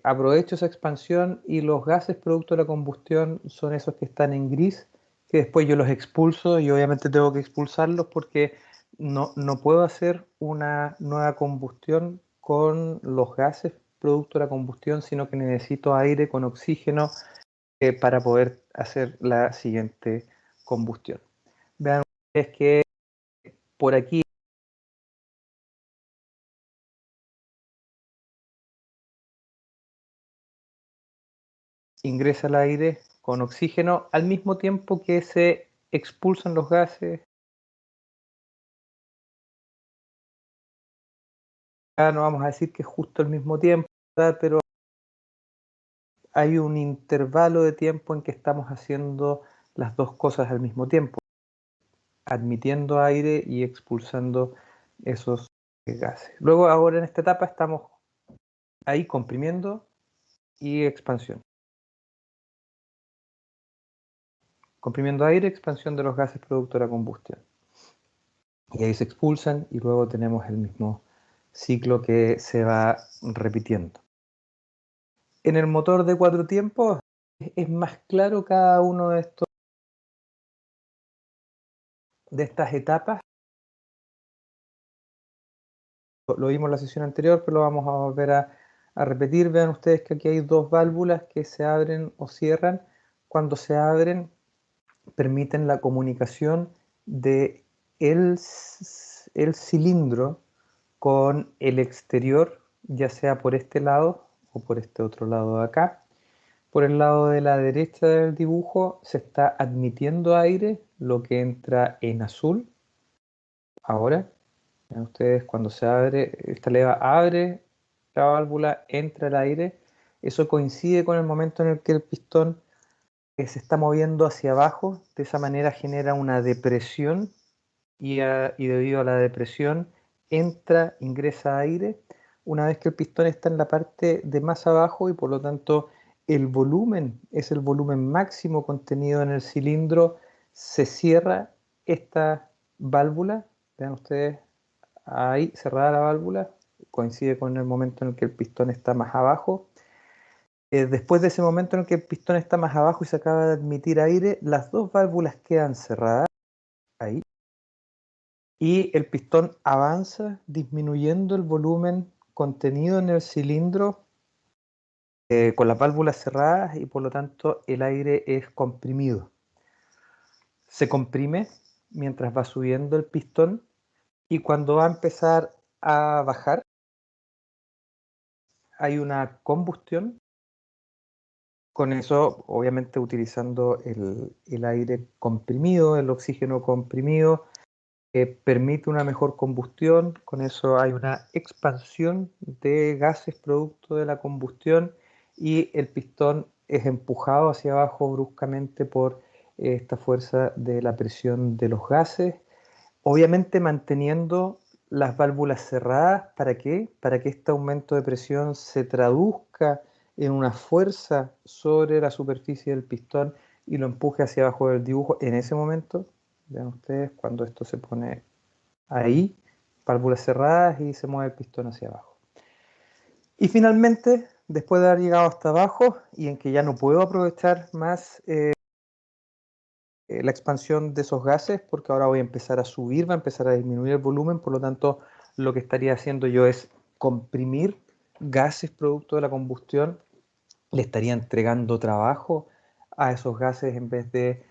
Speaker 1: aprovecho esa expansión, y los gases producto de la combustión son esos que están en gris, que después yo los expulso, y obviamente tengo que expulsarlos porque no puedo hacer una nueva combustión con los gases producto de la combustión, sino que necesito aire con oxígeno para poder hacer la siguiente combustión. Vean ustedes que por aquí ingresa el aire con oxígeno al mismo tiempo que se expulsan los gases. No vamos a decir que es justo al mismo tiempo, ¿verdad? Pero hay un intervalo de tiempo en que estamos haciendo las dos cosas al mismo tiempo, admitiendo aire y expulsando esos gases. Luego, ahora en esta etapa estamos ahí comprimiendo y expansión. Comprimiendo aire, expansión de los gases producto de la combustión. Y ahí se expulsan, y luego tenemos el mismo ciclo que se va repitiendo. En el motor de 4 tiempos es más claro cada uno de estas etapas. Lo vimos en la sesión anterior, pero lo vamos a volver a repetir. Vean ustedes que aquí hay dos válvulas que se abren o cierran. Cuando se abren, permiten la comunicación de el cilindro con el exterior, ya sea por este lado o por este otro lado de acá. Por el lado de la derecha del dibujo se está admitiendo aire, lo que entra en azul. Ahora, vean ustedes, cuando se abre, esta leva abre la válvula, entra el aire. Eso coincide con el momento en el que el pistón se está moviendo hacia abajo. De esa manera genera una depresión, y debido a la depresión ingresa aire. Una vez que el pistón está en la parte de más abajo, y por lo tanto el volumen es el volumen máximo contenido en el cilindro, se cierra esta válvula. Vean ustedes ahí cerrada la válvula, coincide con el momento en el que el pistón está más abajo. Después de ese momento en el que el pistón está más abajo y se acaba de admitir aire, las dos válvulas quedan cerradas ahí y el pistón avanza disminuyendo el volumen contenido en el cilindro con las válvulas cerradas y por lo tanto el aire es comprimido. Se comprime mientras va subiendo el pistón y cuando va a empezar a bajar hay una combustión. Con eso, obviamente utilizando el aire comprimido, el oxígeno comprimido, permite una mejor combustión. Con eso hay una expansión de gases producto de la combustión y el pistón es empujado hacia abajo bruscamente por esta fuerza de la presión de los gases, obviamente manteniendo las válvulas cerradas. ¿Para qué? Para que este aumento de presión se traduzca en una fuerza sobre la superficie del pistón y lo empuje hacia abajo del dibujo. En ese momento, vean ustedes, cuando esto se pone ahí, válvulas cerradas y se mueve el pistón hacia abajo. Y finalmente, después de haber llegado hasta abajo y en que ya no puedo aprovechar más la expansión de esos gases, porque ahora voy a empezar a subir, va a empezar a disminuir el volumen, por lo tanto lo que estaría haciendo yo es comprimir gases producto de la combustión, le estaría entregando trabajo a esos gases en vez de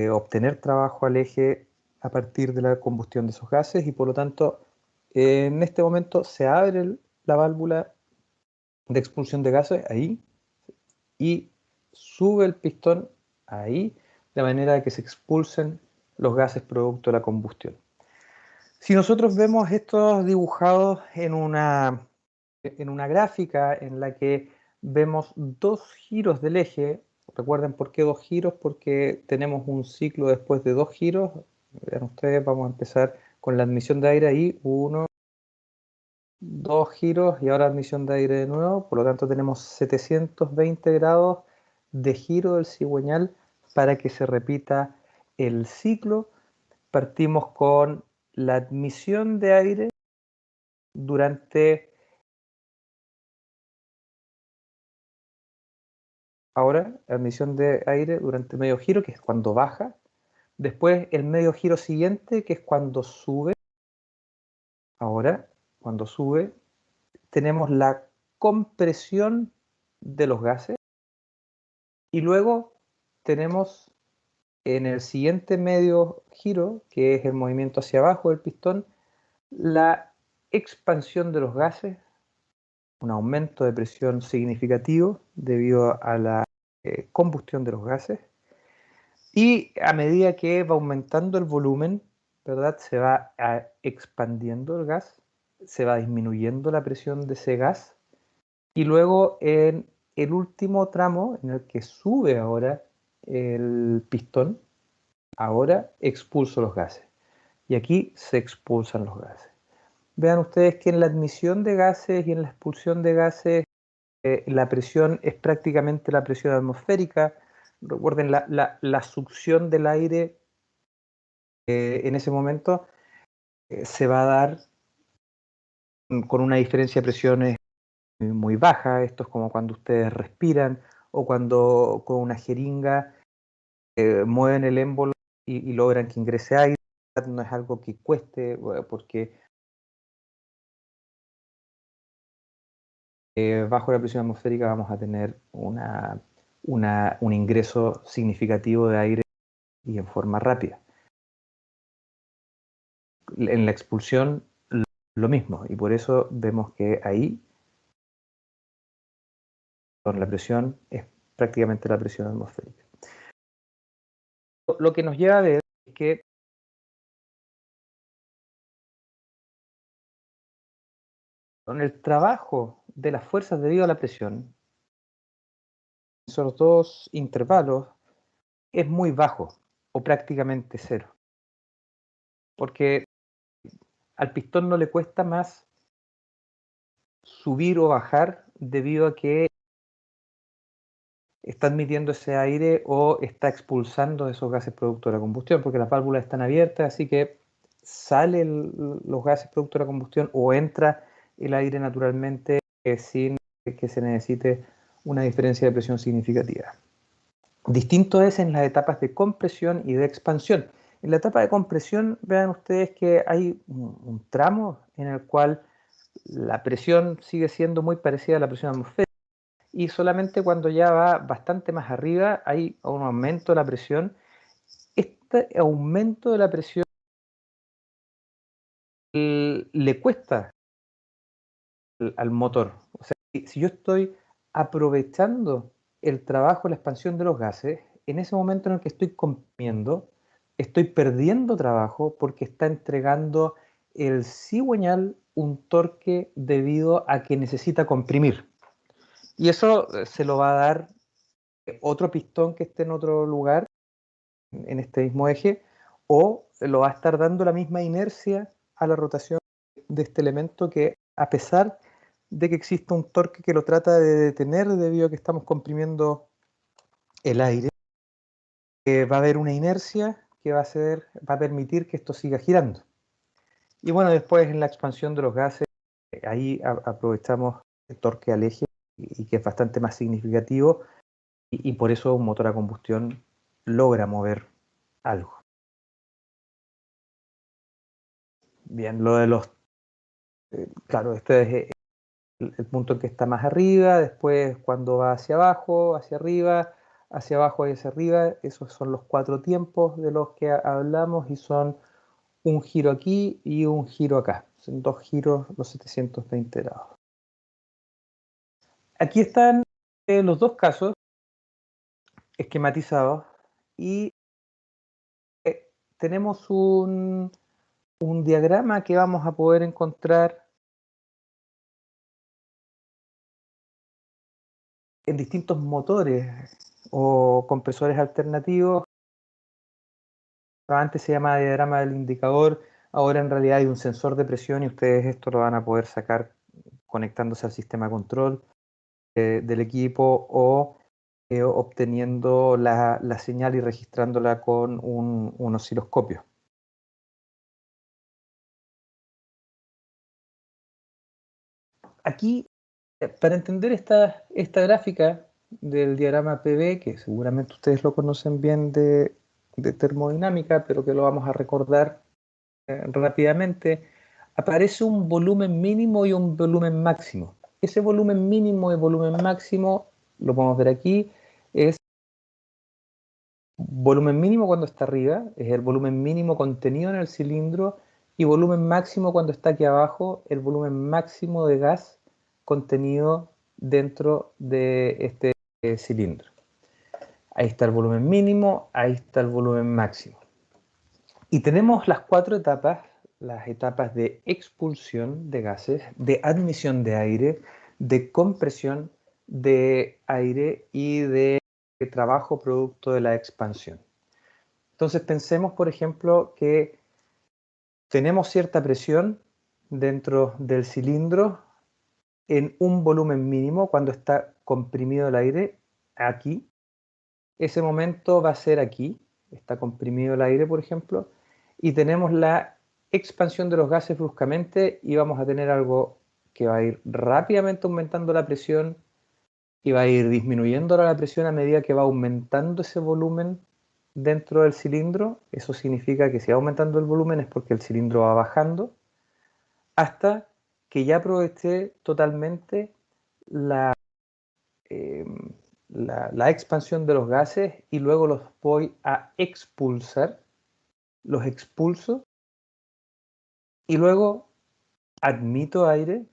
Speaker 1: obtener trabajo al eje a partir de la combustión de esos gases y por lo tanto en este momento se abre la válvula de expulsión de gases ahí y sube el pistón ahí, de manera que se expulsen los gases producto de la combustión. Si nosotros vemos estos dibujados en una gráfica en la que vemos dos giros del eje, recuerden por qué dos giros, porque tenemos un ciclo después de dos giros. Vean ustedes, vamos a empezar con la admisión de aire ahí, uno, dos giros y ahora admisión de aire de nuevo, por lo tanto tenemos 720 grados de giro del cigüeñal para que se repita el ciclo. Partimos con la admisión de aire durante, ahora, admisión de aire durante medio giro, que es cuando baja, después el medio giro siguiente, que es cuando sube, ahora, cuando sube, tenemos la compresión de los gases y luego tenemos en el siguiente medio giro, que es el movimiento hacia abajo del pistón, la expansión de los gases, un aumento de presión significativo debido a la combustión de los gases, y a medida que va aumentando el volumen, ¿verdad? Se va expandiendo el gas, se va disminuyendo la presión de ese gas, y luego en el último tramo, en el que sube ahora el pistón, ahora expulso los gases. Y aquí se expulsan los gases. Vean ustedes que en la admisión de gases y en la expulsión de gases la presión es prácticamente la presión atmosférica. Recuerden, la succión del aire en ese momento se va a dar con una diferencia de presiones muy baja. Esto es como cuando ustedes respiran o cuando con una jeringa mueven el émbolo y logran que ingrese aire. No es algo que cueste porque bajo la presión atmosférica vamos a tener un ingreso significativo de aire y en forma rápida. En la expulsión lo mismo, y por eso vemos que ahí con la presión es prácticamente la presión atmosférica. Lo que nos lleva a ver es que con el trabajo de las fuerzas debido a la presión, esos dos intervalos es muy bajo o prácticamente cero, porque al pistón no le cuesta más subir o bajar debido a que está admitiendo ese aire o está expulsando esos gases producto de la combustión, porque las válvulas están abiertas, así que salen los gases producto de la combustión o entra el aire naturalmente sin que se necesite una diferencia de presión significativa. Distinto es en las etapas de compresión y de expansión. En la etapa de compresión, vean ustedes que hay un tramo en el cual la presión sigue siendo muy parecida a la presión atmosférica y solamente cuando ya va bastante más arriba hay un aumento de la presión. Este aumento de la presión le cuesta al motor. O sea, si yo estoy aprovechando el trabajo, la expansión de los gases, en ese momento en el que estoy comprimiendo, estoy perdiendo trabajo porque está entregando el cigüeñal un torque debido a que necesita comprimir. Y eso se lo va a dar otro pistón que esté en otro lugar, en este mismo eje, o lo va a estar dando la misma inercia a la rotación de este elemento que, a pesar de que existe un torque que lo trata de detener debido a que estamos comprimiendo el aire, va a haber una inercia que va a permitir que esto siga girando. Y bueno, después en la expansión de los gases, ahí aprovechamos el torque al eje y que es bastante más significativo y por eso un motor a combustión logra mover algo. Bien, lo de los... claro, este es el punto en que está más arriba, después cuando va hacia arriba, hacia abajo y hacia arriba, esos son los 4 tiempos de los que hablamos y son un giro aquí y un giro acá. Son 2 giros los 720 grados. Aquí están los dos casos esquematizados y tenemos un diagrama que vamos a poder encontrar en distintos motores o compresores alternativos. Antes se llamaba diagrama del indicador, ahora en realidad hay un sensor de presión y ustedes esto lo van a poder sacar conectándose al sistema de control del equipo o obteniendo la señal y registrándola con un osciloscopio. Aquí, para entender esta gráfica del diagrama PV, que seguramente ustedes lo conocen bien de termodinámica, pero que lo vamos a recordar rápidamente, aparece un volumen mínimo y un volumen máximo. Ese volumen mínimo y volumen máximo, lo podemos ver aquí, es volumen mínimo cuando está arriba, es el volumen mínimo contenido en el cilindro, y volumen máximo cuando está aquí abajo, el volumen máximo de gas contenido dentro de este cilindro. Ahí está el volumen mínimo, ahí está el volumen máximo. Y tenemos las 4 etapas, las etapas de expulsión de gases, de admisión de aire, de compresión de aire y de trabajo producto de la expansión. Entonces pensemos, por ejemplo, que tenemos cierta presión dentro del cilindro en un volumen mínimo cuando está comprimido el aire, aquí. Ese momento va a ser aquí, está comprimido el aire, por ejemplo, y tenemos la expansión de los gases bruscamente y vamos a tener algo que va a ir rápidamente aumentando la presión y va a ir disminuyendo la presión a medida que va aumentando ese volumen dentro del cilindro. Eso significa que si va aumentando el volumen es porque el cilindro va bajando hasta que ya aproveché totalmente la, eh, la expansión de los gases y luego los voy a expulsar, los expulso y luego admito aire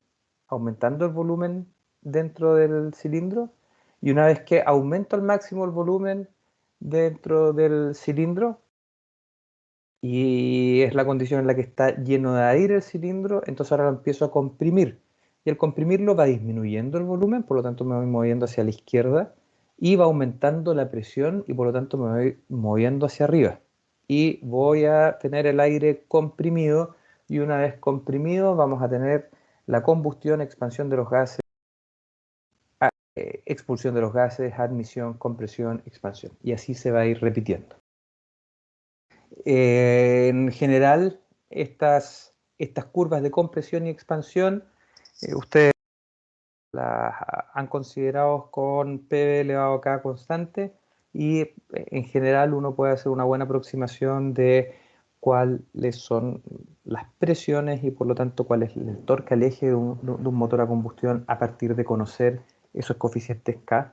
Speaker 1: aumentando el volumen dentro del cilindro y una vez que aumento al máximo el volumen dentro del cilindro y es la condición en la que está lleno de aire el cilindro, entonces ahora lo empiezo a comprimir y al comprimirlo va disminuyendo el volumen, por lo tanto me voy moviendo hacia la izquierda y va aumentando la presión y por lo tanto me voy moviendo hacia arriba y voy a tener el aire comprimido y una vez comprimido vamos a tener la combustión, expansión de los gases, expulsión de los gases, admisión, compresión, expansión y así se va a ir repitiendo. En general, estas curvas de compresión y expansión Ustedes las han considerado con PV elevado a K constante y en general uno puede hacer una buena aproximación de cuáles son las presiones y por lo tanto cuál es el torque al eje de un motor a combustión a partir de conocer esos coeficientes K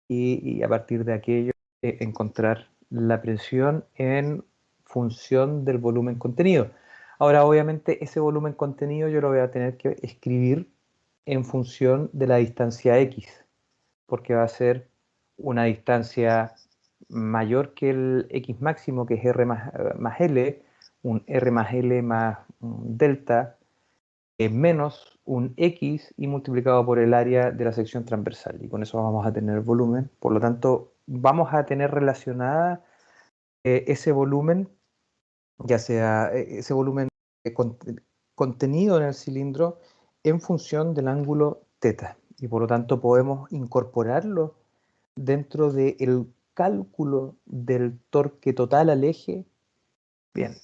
Speaker 1: y a partir de aquello encontrar la presión en función del volumen contenido. Ahora, obviamente, ese volumen contenido yo lo voy a tener que escribir en función de la distancia X, porque va a ser una distancia mayor que el X máximo, que es R más L, un R más L más un delta, menos un X y multiplicado por el área de la sección transversal. Y con eso vamos a tener volumen. Por lo tanto, vamos a tener relacionada ese volumen, ya sea ese volumen contenido en el cilindro en función del ángulo θ. Y por lo tanto podemos incorporarlo dentro del cálculo del torque total al eje. Bien,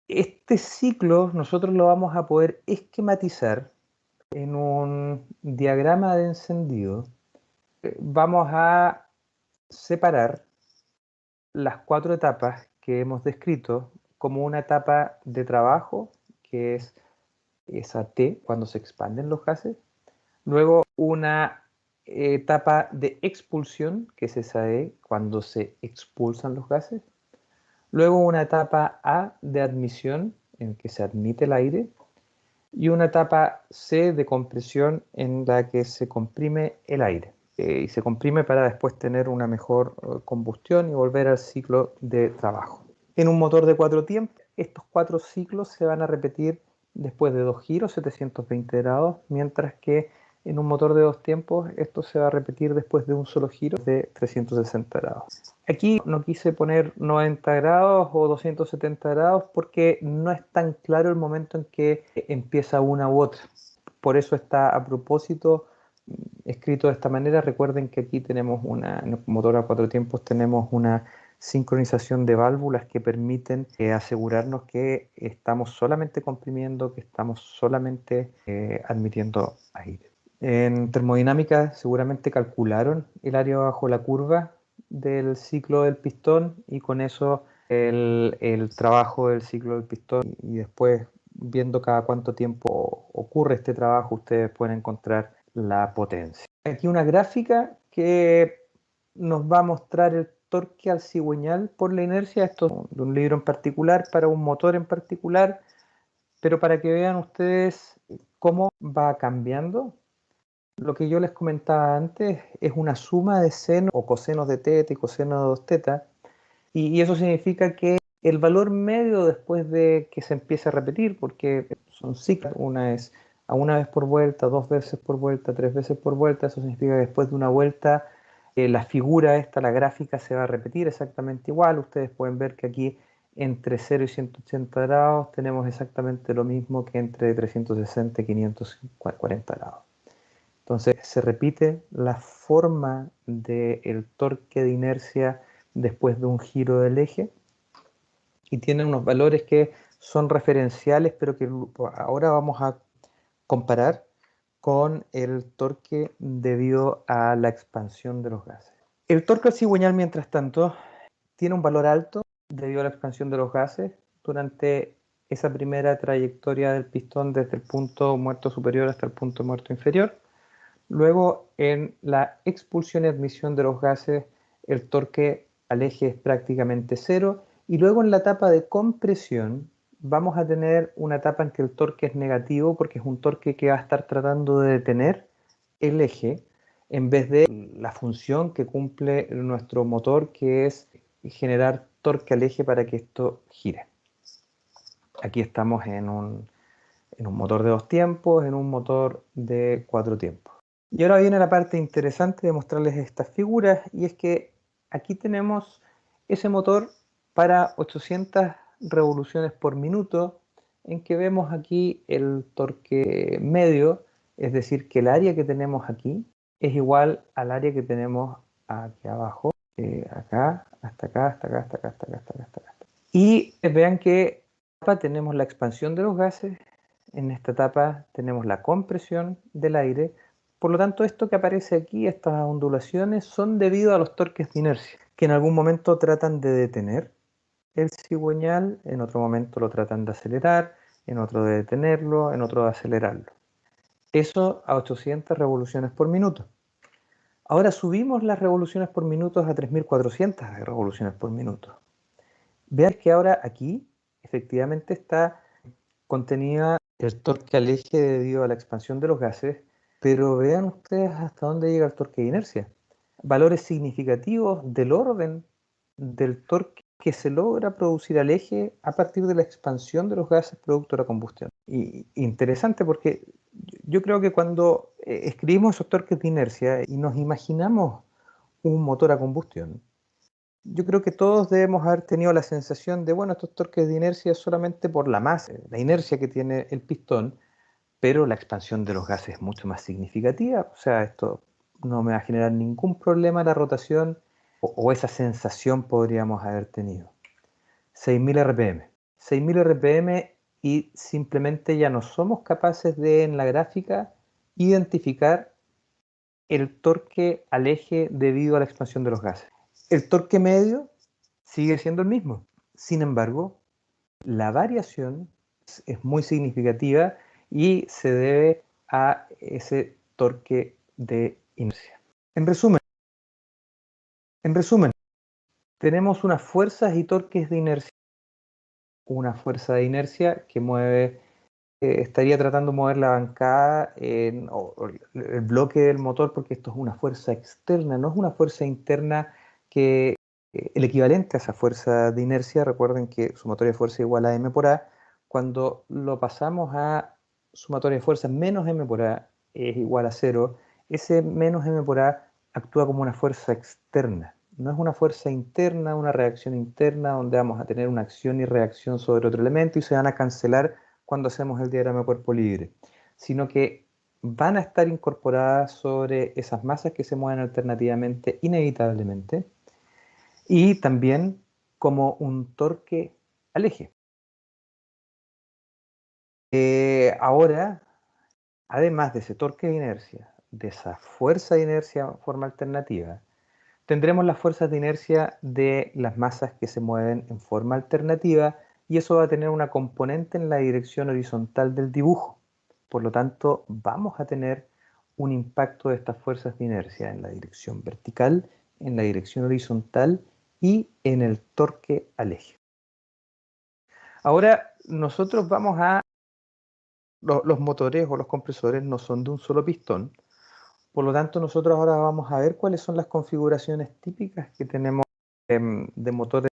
Speaker 1: este ciclo nosotros lo vamos a poder esquematizar en un diagrama de encendido. Vamos a separar las 4 etapas que hemos descrito como una etapa de trabajo, que es esa T, cuando se expanden los gases. Luego una etapa de expulsión, que es esa E, cuando se expulsan los gases. Luego una etapa A de admisión, en que se admite el aire. Y una etapa C de compresión, en la que se comprime el aire. Y se comprime para después tener una mejor combustión y volver al ciclo de trabajo. En un motor de 4 tiempos, estos 4 ciclos se van a repetir después de 2 giros, 720 grados, mientras que en un motor de 2 tiempos esto se va a repetir después de un solo giro de 360 grados. Aquí no quise poner 90 grados o 270 grados porque no es tan claro el momento en que empieza una u otra. Por eso está a propósito escrito de esta manera. Recuerden que aquí tenemos en el motor a 4 tiempos tenemos una sincronización de válvulas que permiten asegurarnos que estamos solamente comprimiendo, que estamos solamente admitiendo aire. En termodinámica seguramente calcularon el área bajo la curva del ciclo del pistón y con eso el trabajo del ciclo del pistón y después viendo cada cuánto tiempo ocurre este trabajo ustedes pueden encontrar la potencia. Aquí una gráfica que nos va a mostrar el torque al cigüeñal por la inercia, esto es de un libro en particular para un motor en particular, pero para que vean ustedes cómo va cambiando. Lo que yo les comentaba antes es una suma de senos o cosenos de θ y cosenos de 2θ, y eso significa que el valor medio después de que se empiece a repetir, porque son ciclos, una es a una vez por vuelta, 2 veces por vuelta, 3 veces por vuelta, eso significa que después de una vuelta la figura esta, la gráfica se va a repetir exactamente igual. Ustedes pueden ver que aquí entre 0 y 180 grados tenemos exactamente lo mismo que entre 360 y 540 grados. Entonces se repite la forma del torque de inercia después de un giro del eje y tiene unos valores que son referenciales, pero que ahora vamos a comparar con el torque debido a la expansión de los gases. El torque al cigüeñal, mientras tanto, tiene un valor alto debido a la expansión de los gases durante esa primera trayectoria del pistón desde el punto muerto superior hasta el punto muerto inferior. Luego, en la expulsión y admisión de los gases, el torque al eje es prácticamente cero. Y luego en la etapa de compresión, vamos a tener una etapa en que el torque es negativo porque es un torque que va a estar tratando de detener el eje en vez de la función que cumple nuestro motor, que es generar torque al eje para que esto gire. Aquí estamos en un motor de 2 tiempos, en un motor de 4 tiempos. Y ahora viene la parte interesante de mostrarles estas figuras, y es que aquí tenemos ese motor para 800 revoluciones por minuto, en que vemos aquí el torque medio, es decir, que el área que tenemos aquí es igual al área que tenemos aquí abajo, acá, hasta acá, hasta acá, hasta acá, hasta acá, hasta acá, hasta acá. Y vean que acá tenemos la expansión de los gases En esta etapa tenemos la compresión del aire. Por lo tanto, esto que aparece aquí, estas ondulaciones, son debido a los torques de inercia, que en algún momento tratan de detener el cigüeñal, en otro momento lo tratan de acelerar, en otro de detenerlo, en otro de acelerarlo. Eso a 800 revoluciones por minuto. Ahora subimos las revoluciones por minuto a 3400 revoluciones por minuto. Vean que ahora aquí efectivamente está contenida el torque al eje debido a la expansión de los gases, pero vean ustedes hasta dónde llega el torque de inercia. Valores significativos del orden del torque que se logra producir al eje a partir de la expansión de los gases producto de la combustión. Y interesante porque yo creo que cuando escribimos esos torques de inercia y nos imaginamos un motor a combustión, yo creo que todos debemos haber tenido la sensación de, bueno, estos torques de inercia es solamente por la masa, la inercia que tiene el pistón, pero la expansión de los gases es mucho más significativa. O sea, esto no me va a generar ningún problema en la rotación o esa sensación podríamos haber tenido. 6.000 RPM. 6.000 RPM y simplemente ya no somos capaces de, en la gráfica, identificar el torque al eje debido a la expansión de los gases. El torque medio sigue siendo el mismo. Sin embargo, la variación es muy significativa y se debe a ese torque de inercia. En resumen, tenemos unas fuerzas y torques de inercia. Una fuerza de inercia que mueve, estaría tratando de mover la bancada o el bloque del motor, porque esto es una fuerza externa, no es una fuerza interna que el equivalente a esa fuerza de inercia. Recuerden que sumatoria de fuerza igual a m por a. Cuando lo pasamos a sumatoria de fuerza menos m por a es igual a 0, ese menos m por a actúa como una fuerza externa. No es una fuerza interna, una reacción interna donde vamos a tener una acción y reacción sobre otro elemento y se van a cancelar cuando hacemos el diagrama de cuerpo libre, sino que van a estar incorporadas sobre esas masas que se mueven alternativamente, inevitablemente, y también como un torque al eje. Ahora, además de ese torque de inercia, de esa fuerza de inercia en forma alternativa, tendremos las fuerzas de inercia de las masas que se mueven en forma alternativa y eso va a tener una componente en la dirección horizontal del dibujo. Por lo tanto, vamos a tener un impacto de estas fuerzas de inercia en la dirección vertical, en la dirección horizontal y en el torque al eje. Ahora, nosotros vamos a... Los motores o los compresores no son de un solo pistón, por lo tanto, nosotros ahora vamos a ver cuáles son las configuraciones típicas que tenemos de motores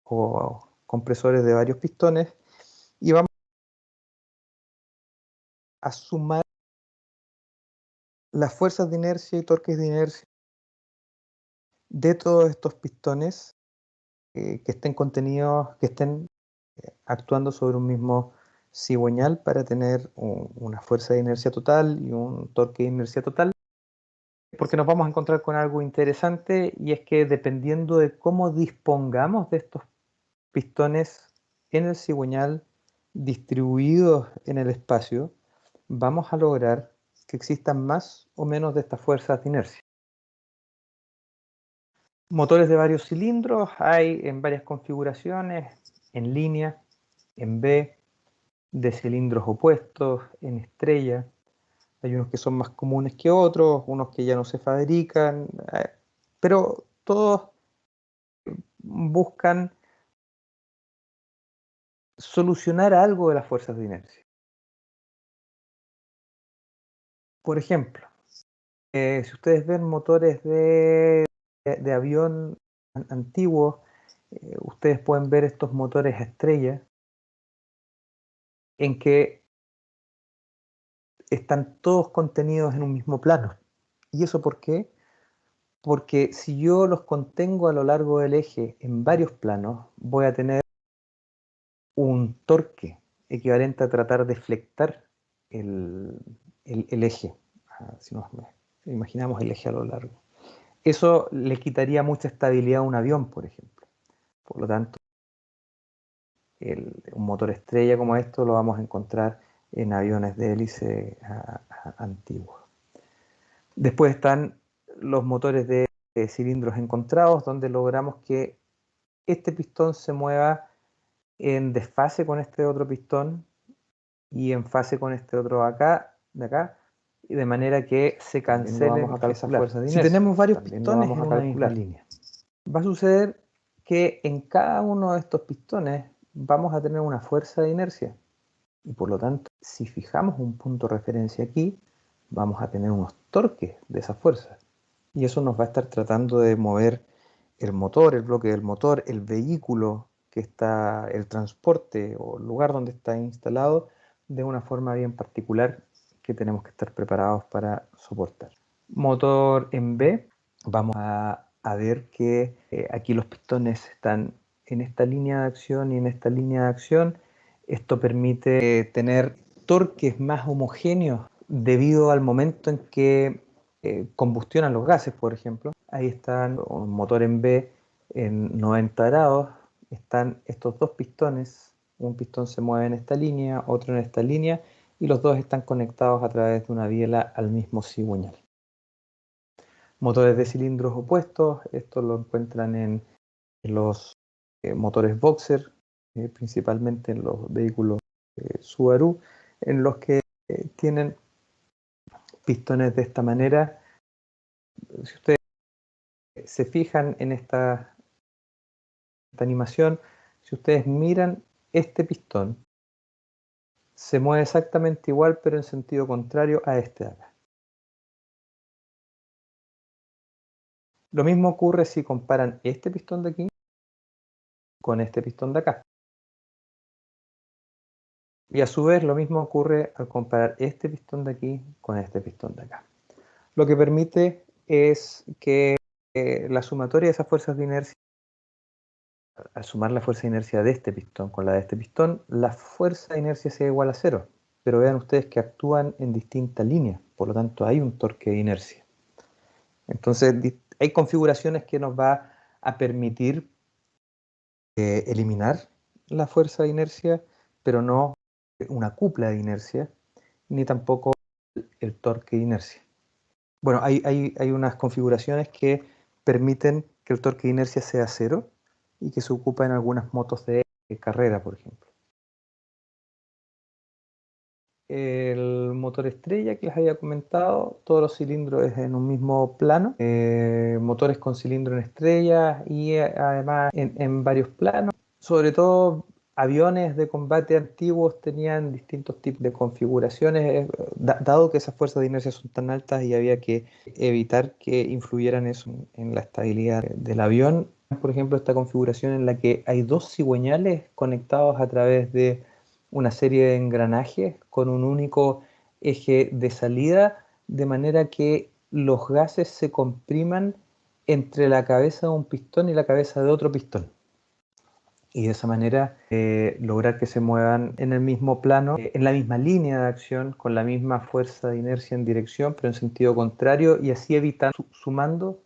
Speaker 1: o compresores de varios pistones y vamos a sumar las fuerzas de inercia y torques de inercia de todos estos pistones que estén contenidos, que estén actuando sobre un mismo cigüeñal para tener una fuerza de inercia total y un torque de inercia total. Porque nos vamos a encontrar con algo interesante y es que dependiendo de cómo dispongamos de estos pistones en el cigüeñal distribuidos en el espacio, vamos a lograr que existan más o menos de estas fuerzas de inercia. Motores de varios cilindros hay en varias configuraciones, en línea, en V, de cilindros opuestos, en estrella. Hay unos que son más comunes que otros, unos que ya no se fabrican, pero todos buscan solucionar algo de las fuerzas de inercia. Por ejemplo, si ustedes ven motores de avión antiguos, ustedes pueden ver estos motores a estrella en que están todos contenidos en un mismo plano. ¿Y eso por qué? Porque si yo los contengo a lo largo del eje en varios planos, voy a tener un torque equivalente a tratar de flectar el eje. Si nos imaginamos el eje a lo largo. Eso le quitaría mucha estabilidad a un avión, por ejemplo. Por lo tanto, un motor estrella como esto lo vamos a encontrar en aviones de hélice antiguos. Después están los motores de cilindros encontrados, donde logramos que este pistón se mueva en desfase con este otro pistón y en fase con este otro de acá, y de manera que se cancelen esas fuerzas de inercia. Si tenemos varios pistones en una misma línea, va a suceder que en cada uno de estos pistones vamos a tener una fuerza de inercia, y por lo tanto, si fijamos un punto de referencia aquí, vamos a tener unos torques de esas fuerzas, y eso nos va a estar tratando de mover el motor, el bloque del motor, el vehículo que está, el transporte o el lugar donde está instalado, de una forma bien particular que tenemos que estar preparados para soportar. Motor en B, vamos a ver que aquí los pistones están en esta línea de acción y en esta línea de acción. Esto permite tener torques más homogéneos debido al momento en que combustionan los gases, por ejemplo. Ahí están un motor en B en 90 grados, están estos dos pistones, un pistón se mueve en esta línea, otro en esta línea, y los dos están conectados a través de una biela al mismo cigüeñal. Motores de cilindros opuestos, esto lo encuentran en los motores Boxer, principalmente en los vehículos Subaru, en los que tienen pistones de esta manera. Si ustedes se fijan en esta animación, si ustedes miran este pistón, se mueve exactamente igual, pero en sentido contrario a este de acá. Lo mismo ocurre si comparan este pistón de aquí con este pistón de acá. Y a su vez lo mismo ocurre al comparar este pistón de aquí con este pistón de acá. Lo que permite es que la sumatoria de esas fuerzas de inercia, al sumar la fuerza de inercia de este pistón con la de este pistón, la fuerza de inercia sea igual a cero. Pero vean ustedes que actúan en distintas líneas, por lo tanto hay un torque de inercia. Entonces hay configuraciones que nos va a permitir eliminar la fuerza de inercia, pero no una cupla de inercia, ni tampoco el torque de inercia. Bueno, hay unas configuraciones que permiten que el torque de inercia sea cero y que se ocupa en algunas motos de carrera, por ejemplo. El motor estrella que les había comentado, todos los cilindros es en un mismo plano, motores con cilindro en estrella y además en varios planos. Sobre todo aviones de combate antiguos tenían distintos tipos de configuraciones, dado que esas fuerzas de inercia son tan altas y había que evitar que influyeran eso en la estabilidad del avión. Por ejemplo, esta configuración en la que hay dos cigüeñales conectados a través de una serie de engranajes con un único eje de salida, de manera que los gases se compriman entre la cabeza de un pistón y la cabeza de otro pistón. Y de esa manera lograr que se muevan en el mismo plano, en la misma línea de acción, con la misma fuerza de inercia en dirección, pero en sentido contrario, y así evitar sumando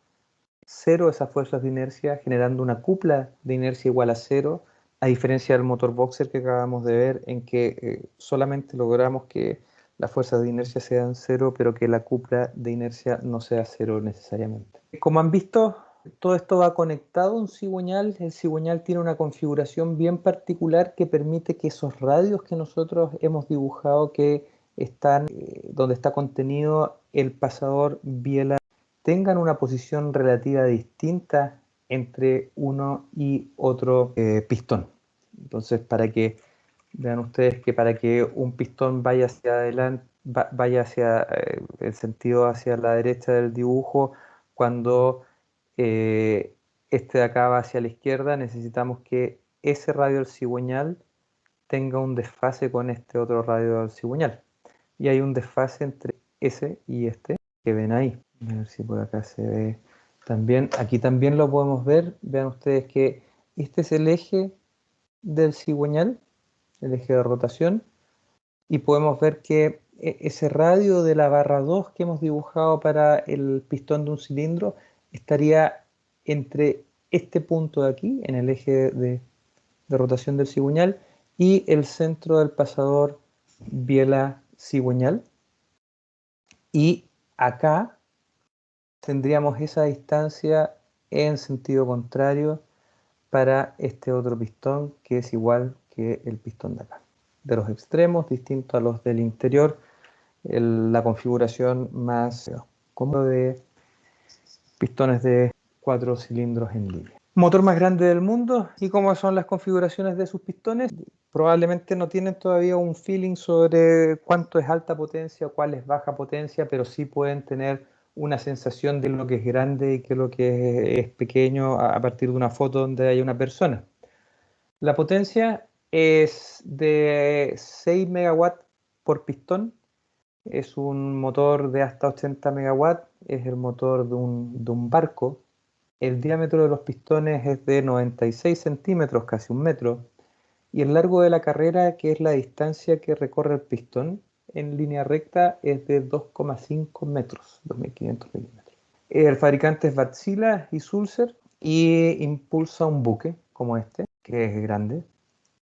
Speaker 1: cero esas fuerzas de inercia, generando una cupla de inercia igual a cero, a diferencia del motor Boxer que acabamos de ver, en que solamente logramos que las fuerzas de inercia sean cero, pero que la cupla de inercia no sea cero necesariamente. Como han visto, todo esto va conectado a un cigüeñal. El cigüeñal tiene una configuración bien particular que permite que esos radios que nosotros hemos dibujado, que están donde está contenido el pasador biela, tengan una posición relativa distinta entre uno y otro pistón. Entonces, para que vean ustedes que para que un pistón vaya hacia adelante, vaya hacia el sentido hacia la derecha del dibujo, cuando este de acá va hacia la izquierda, necesitamos que ese radio del cigüeñal tenga un desfase con este otro radio del cigüeñal. Y hay un desfase entre ese y este que ven ahí. A ver si por acá se ve también. Aquí también lo podemos ver. Vean ustedes que este es el eje del cigüeñal, el eje de rotación, y podemos ver que ese radio de la barra 2 que hemos dibujado para el pistón de un cilindro estaría entre este punto de aquí, en el eje de rotación del cigüeñal y el centro del pasador biela-cigüeñal. Y acá tendríamos esa distancia en sentido contrario para este otro pistón, que es igual que el pistón de acá. De los extremos, distinto a los del interior, la configuración más cómoda de pistones de 4 cilindros en línea. Motor más grande del mundo. ¿Y cómo son las configuraciones de sus pistones? Probablemente no tienen todavía un feeling sobre cuánto es alta potencia o cuál es baja potencia, pero sí pueden tener una sensación de lo que es grande y que lo que es pequeño a partir de una foto donde hay una persona. La potencia es de 6 megawatts por pistón. Es un motor de hasta 80 megawatts. Es el motor de un barco. El diámetro de los pistones es de 96 centímetros, casi un metro. Y el largo de la carrera, que es la distancia que recorre el pistón en línea recta, es de 2,5 metros, 2.500 milímetros. El fabricante es Wärtsilä y Sulzer y impulsa un buque como este, que es grande.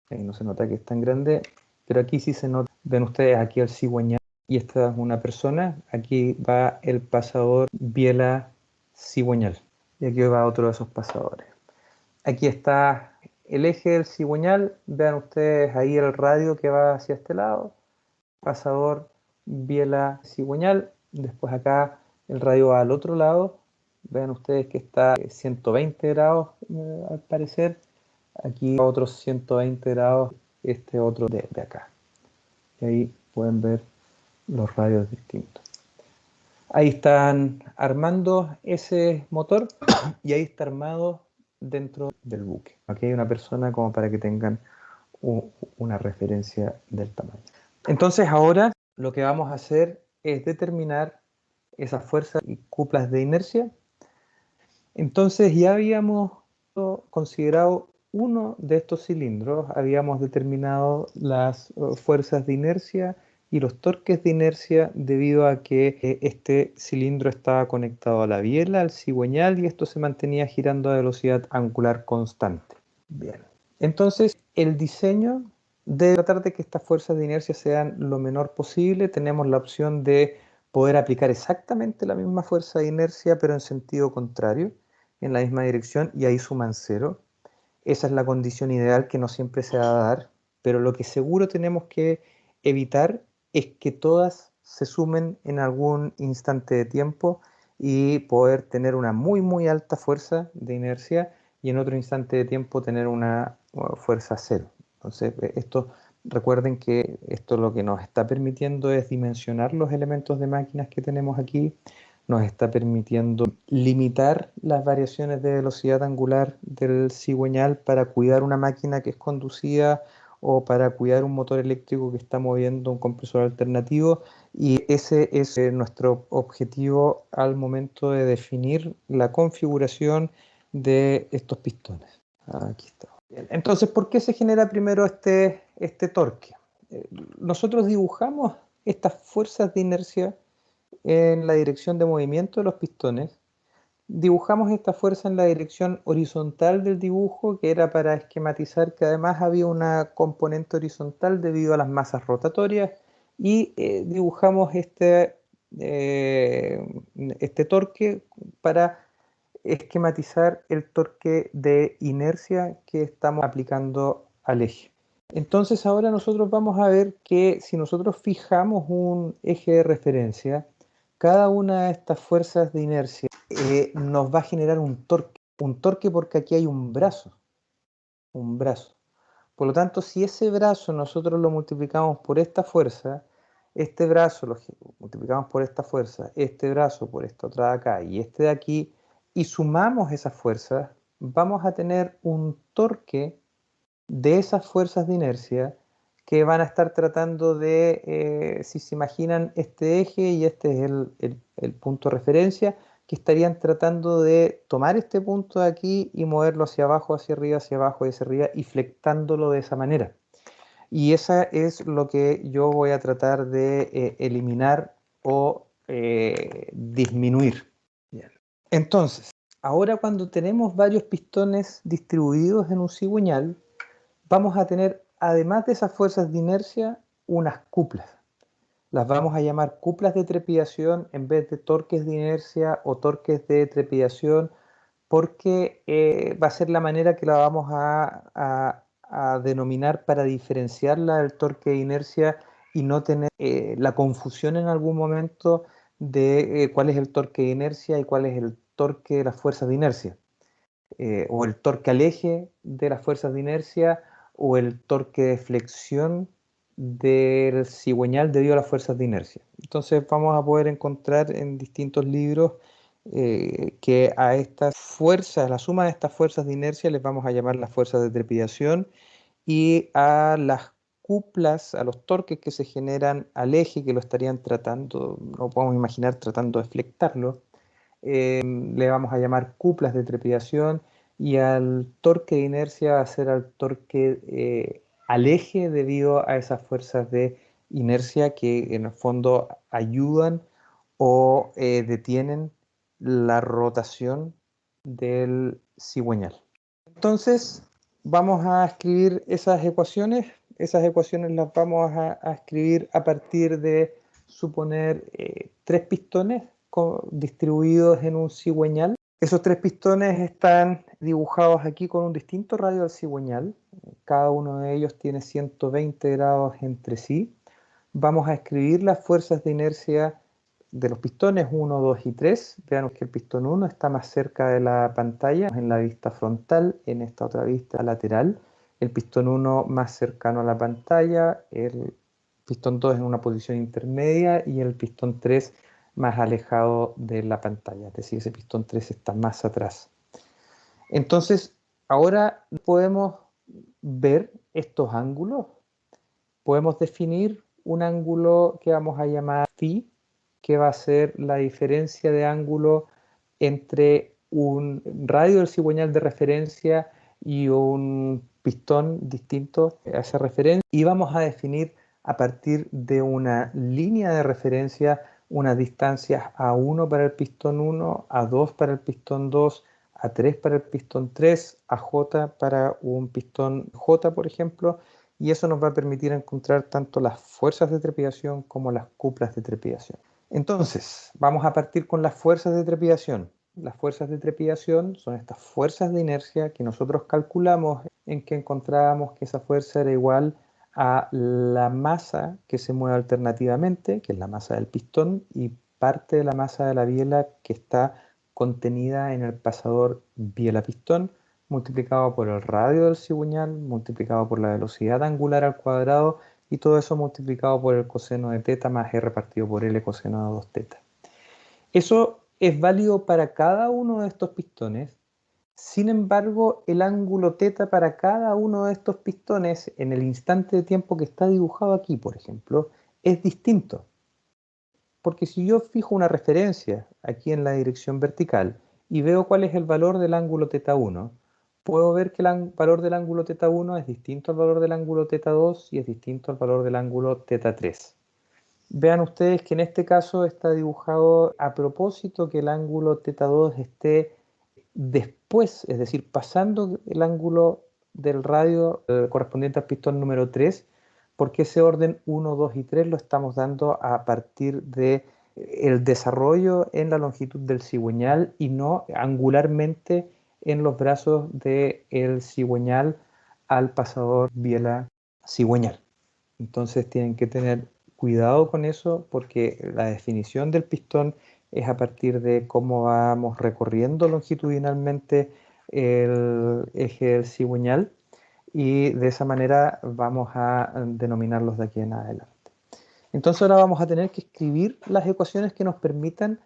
Speaker 1: Ahí no se nota que es tan grande, pero aquí sí se nota. Ven ustedes aquí el cigüeñal y esta es una persona. Aquí va el pasador biela-cigüeñal y aquí va otro de esos pasadores. Aquí está el eje del cigüeñal. Vean ustedes ahí el radio que va hacia este lado. Pasador biela-cigüeñal. Después acá el radio va al otro lado. Vean ustedes que está 120 grados al parecer. Aquí otros 120 grados, este otro de acá. Y ahí pueden ver los radios distintos. Ahí están armando ese motor y ahí está armado dentro del buque. Aquí hay una persona como para que tengan una referencia del tamaño. Entonces ahora lo que vamos a hacer es determinar esas fuerzas y cuplas de inercia. Entonces ya habíamos considerado uno de estos cilindros, habíamos determinado las fuerzas de inercia y los torques de inercia debido a que este cilindro estaba conectado a la biela, al cigüeñal, y esto se mantenía girando a velocidad angular constante. Bien. Entonces, el diseño debe tratar de que estas fuerzas de inercia sean lo menor posible. Tenemos la opción de poder aplicar exactamente la misma fuerza de inercia, pero en sentido contrario, en la misma dirección, y ahí suman cero. Esa es la condición ideal que no siempre se va a dar, pero lo que seguro tenemos que evitar es que todas se sumen en algún instante de tiempo y poder tener una muy alta fuerza de inercia y en otro instante de tiempo tener una fuerza cero. Entonces, recuerden que esto lo que nos está permitiendo es dimensionar los elementos de máquinas que tenemos aquí, nos está permitiendo limitar las variaciones de velocidad angular del cigüeñal para cuidar una máquina que es conducida o para cuidar un motor eléctrico que está moviendo un compresor alternativo, y ese es nuestro objetivo al momento de definir la configuración de estos pistones. Aquí está. Entonces, ¿por qué se genera primero este torque? Nosotros dibujamos estas fuerzas de inercia en la dirección de movimiento de los pistones. Dibujamos esta fuerza en la dirección horizontal del dibujo, que era para esquematizar que además había una componente horizontal debido a las masas rotatorias, y dibujamos este torque para esquematizar el torque de inercia que estamos aplicando al eje. Entonces ahora nosotros vamos a ver que si nosotros fijamos un eje de referencia, cada una de estas fuerzas de inercia nos va a generar un torque porque aquí hay un brazo. Por lo tanto, si ese brazo nosotros lo multiplicamos por esta fuerza, este brazo lo multiplicamos por esta fuerza, este brazo por esta otra de acá y este de aquí, y sumamos esas fuerzas, vamos a tener un torque de esas fuerzas de inercia que van a estar tratando de, si se imaginan este eje y este es el punto de referencia, que estarían tratando de tomar este punto de aquí y moverlo hacia abajo, hacia arriba, hacia abajo y hacia arriba, y flectándolo de esa manera. Y esa es lo que yo voy a tratar de eliminar o disminuir. Bien. Entonces, ahora cuando tenemos varios pistones distribuidos en un cigüeñal, vamos a tener, además de esas fuerzas de inercia, unas cuplas. Las vamos a llamar cuplas de trepidación en vez de torques de inercia o torques de trepidación, porque va a ser la manera que la vamos a denominar para diferenciarla del torque de inercia y no tener la confusión en algún momento de cuál es el torque de inercia y cuál es el torque de las fuerzas de inercia, o el torque al eje de las fuerzas de inercia o el torque de flexión del cigüeñal debido a las fuerzas de inercia. Entonces vamos a poder encontrar en distintos libros que a estas fuerzas, la suma de estas fuerzas de inercia les vamos a llamar las fuerzas de trepidación, y a las cuplas, a los torques que se generan al eje, que lo estarían tratando, no podemos imaginar tratando de flectarlo, le vamos a llamar cuplas de trepidación, y al torque de inercia va a ser al torque al eje debido a esas fuerzas de inercia que en el fondo ayudan o detienen la rotación del cigüeñal. Entonces vamos a escribir esas ecuaciones. Esas ecuaciones las vamos a escribir a partir de suponer tres pistones distribuidos en un cigüeñal. Esos tres pistones están dibujados aquí con un distinto radio al cigüeñal. Cada uno de ellos tiene 120 grados entre sí. Vamos a escribir las fuerzas de inercia de los pistones 1, 2 y 3. Vean que el pistón 1 está más cerca de la pantalla, en la vista frontal, en esta otra vista lateral. El pistón 1 más cercano a la pantalla, el pistón 2 en una posición intermedia y el pistón 3 más alejado de la pantalla, es decir, ese pistón 3 está más atrás. Entonces, ahora podemos ver estos ángulos. Podemos definir un ángulo que vamos a llamar phi, que va a ser la diferencia de ángulo entre un radio del cigüeñal de referencia y un pistón distinto a esa referencia, y vamos a definir a partir de una línea de referencia unas distancias A1 para el pistón 1, A2 para el pistón 2, A3 para el pistón 3, AJ para un pistón J, por ejemplo, y eso nos va a permitir encontrar tanto las fuerzas de trepidación como las cuplas de trepidación. Entonces, vamos a partir con las fuerzas de trepidación. Las fuerzas de trepidación son estas fuerzas de inercia que nosotros calculamos, en que encontrábamos que esa fuerza era igual a la masa que se mueve alternativamente, que es la masa del pistón, y parte de la masa de la biela que está contenida en el pasador biela-pistón, multiplicado por el radio del cigüeñal, multiplicado por la velocidad angular al cuadrado, y todo eso multiplicado por el coseno de teta más r partido por L coseno de 2 teta. Eso es válido para cada uno de estos pistones. Sin embargo, el ángulo teta para cada uno de estos pistones en el instante de tiempo que está dibujado aquí, por ejemplo, es distinto. Porque si yo fijo una referencia aquí en la dirección vertical y veo cuál es el valor del ángulo teta 1, puedo ver que el valor del ángulo teta 1 es distinto al valor del ángulo teta 2 y es distinto al valor del ángulo teta 3. Vean ustedes que en este caso está dibujado a propósito que el ángulo teta 2 esté después, es decir, pasando el ángulo del radio correspondiente al pistón número 3, porque ese orden 1, 2 y 3 lo estamos dando a partir de el desarrollo en la longitud del cigüeñal y no angularmente en los brazos del cigüeñal al pasador biela cigüeñal. Entonces tienen que tener cuidado con eso, porque la definición del pistón es a partir de cómo vamos recorriendo longitudinalmente el eje del cigüeñal, y de esa manera vamos a denominarlos de aquí en adelante. Entonces ahora vamos a tener que escribir las ecuaciones que nos permitan